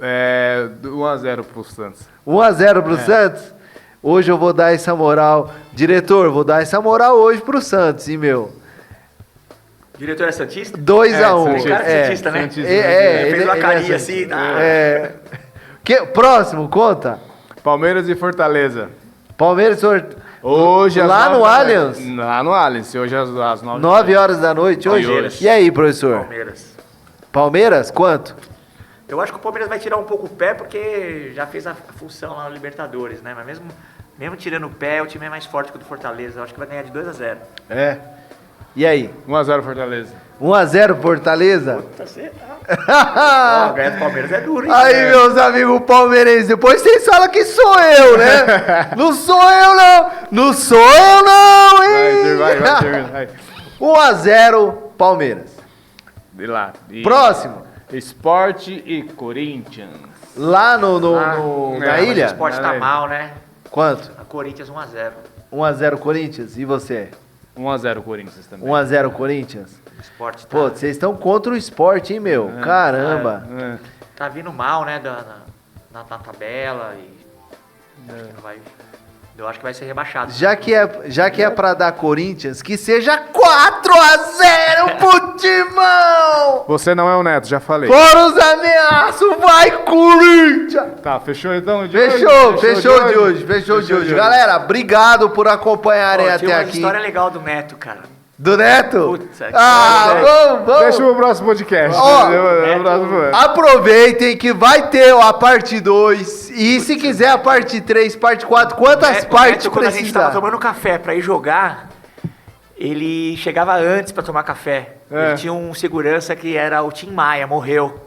1x0 pro Santos. 1x0 pro Santos? Hoje eu vou dar essa moral. Diretor, vou dar essa moral hoje pro Santos, hein, meu? O diretor é Santista? 2x1. Tem cara de Santista, né? Santista. Ele fez uma é carinha Santista. assim. Tá? Próximo, conta. Palmeiras e Fortaleza. Palmeiras, Hoje às Lá 9 no da Allianz? noite. Lá no Allianz. Hoje às 9 9 horas da noite hoje. Palmeiras. E aí, professor? Palmeiras. Palmeiras, quanto? Eu acho que o Palmeiras vai tirar um pouco o pé porque já fez a função lá no Libertadores, né? Mas mesmo tirando o pé, o time é mais forte que o do Fortaleza. Eu acho que vai ganhar de 2x0. É. E aí? 1x0 Fortaleza. 1x0 Fortaleza? Puta, você tá. Ganhar do Palmeiras é duro, hein? Aí, meus amigos palmeirenses, depois vocês falam que sou eu, né? Não sou eu, não! Não sou eu, não, hein? Vai, termina. Vai. 1x0 Palmeiras. De lá. E Próximo. Esporte e Corinthians. Lá na mas O ilha? esporte tá mal, né? Quanto? A Corinthians 1x0. 1x0 Corinthians. E você? 1x0 Corinthians também. 1x0 Corinthians? O esporte tá, Pô, vocês estão contra o esporte, hein, meu? Caramba. tá vindo mal, né? Na tabela e. Acho que não vai. Eu acho que vai ser rebaixado. Já que é pra dar Corinthians, que seja 4x0 pro Timão! Você não é o Neto, já falei. Fora os ameaços, vai Corinthians! Tá, fechou então de Fechou de hoje. Galera, obrigado por acompanharem Pô, até tinha uma aqui. história legal do Neto, cara. Do Neto? Putz, vamos! Deixa o próximo podcast. Ó, Neto. Aproveitem que vai ter a parte 2. E se quiser a parte 3, parte 4, quantas partes Neto, quando a gente tava precisar? tomando café pra ir jogar, ele chegava antes pra tomar café. É. Ele tinha um segurança que era o Tim Maia, morreu.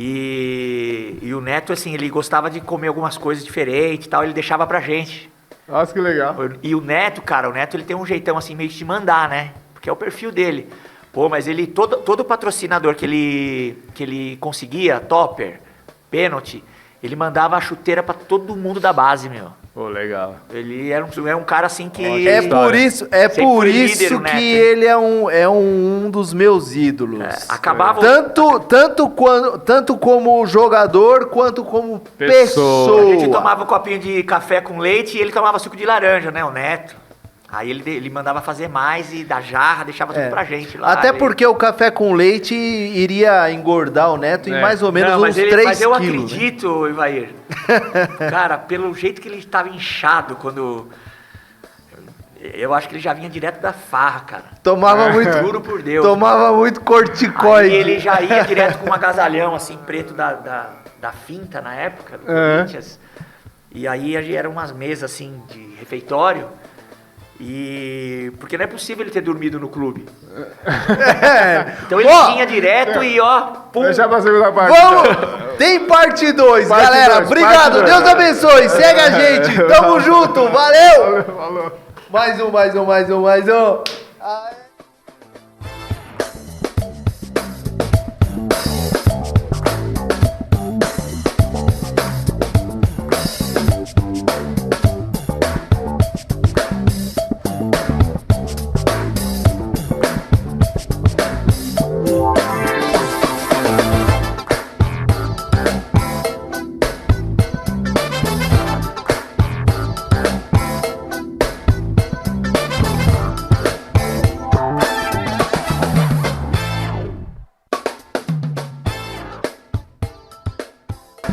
E o Neto, assim, ele gostava de comer algumas coisas diferentes e tal, ele deixava pra gente. Nossa, que legal. E o Neto, cara, ele tem um jeitão assim meio de te mandar, né? Porque é o perfil dele. Pô, mas ele, todo patrocinador que ele conseguia, topper, pênalti, ele mandava a chuteira pra todo mundo da base, meu. Pô, legal. Ele era um cara assim que... É por isso, Sempre foi líder, isso o que Neto. ele é um dos meus ídolos. acabava... Tanto como jogador, quanto como Pessoa. A gente pessoa. tomava um copinho de café com leite e ele tomava suco de laranja, né, o Neto. Aí ele mandava fazer mais e da jarra, deixava tudo pra gente lá. Até porque o café com leite iria engordar o Neto em mais ou menos uns 3 mas eu quilos. Né? acredito, Ivair. Cara, pelo jeito que ele estava inchado quando... Eu acho que ele já vinha direto da farra, cara. Tomava muito. Juro por Deus. Tomava muito corticoide. Aí ele já ia direto com um agasalhão, assim, preto da Finta, na época, do Corinthians. E aí eram umas mesas, assim, de refeitório. Porque não é possível ele ter dormido no clube. Então ele vinha direto e pum. Deixa pra segunda parte. Vamos! Tem parte 2, Parte galera. dois, Obrigado. parte Deus dois. abençoe. Segue a gente. Tamo junto. Valeu! Falou. Mais um. Aê.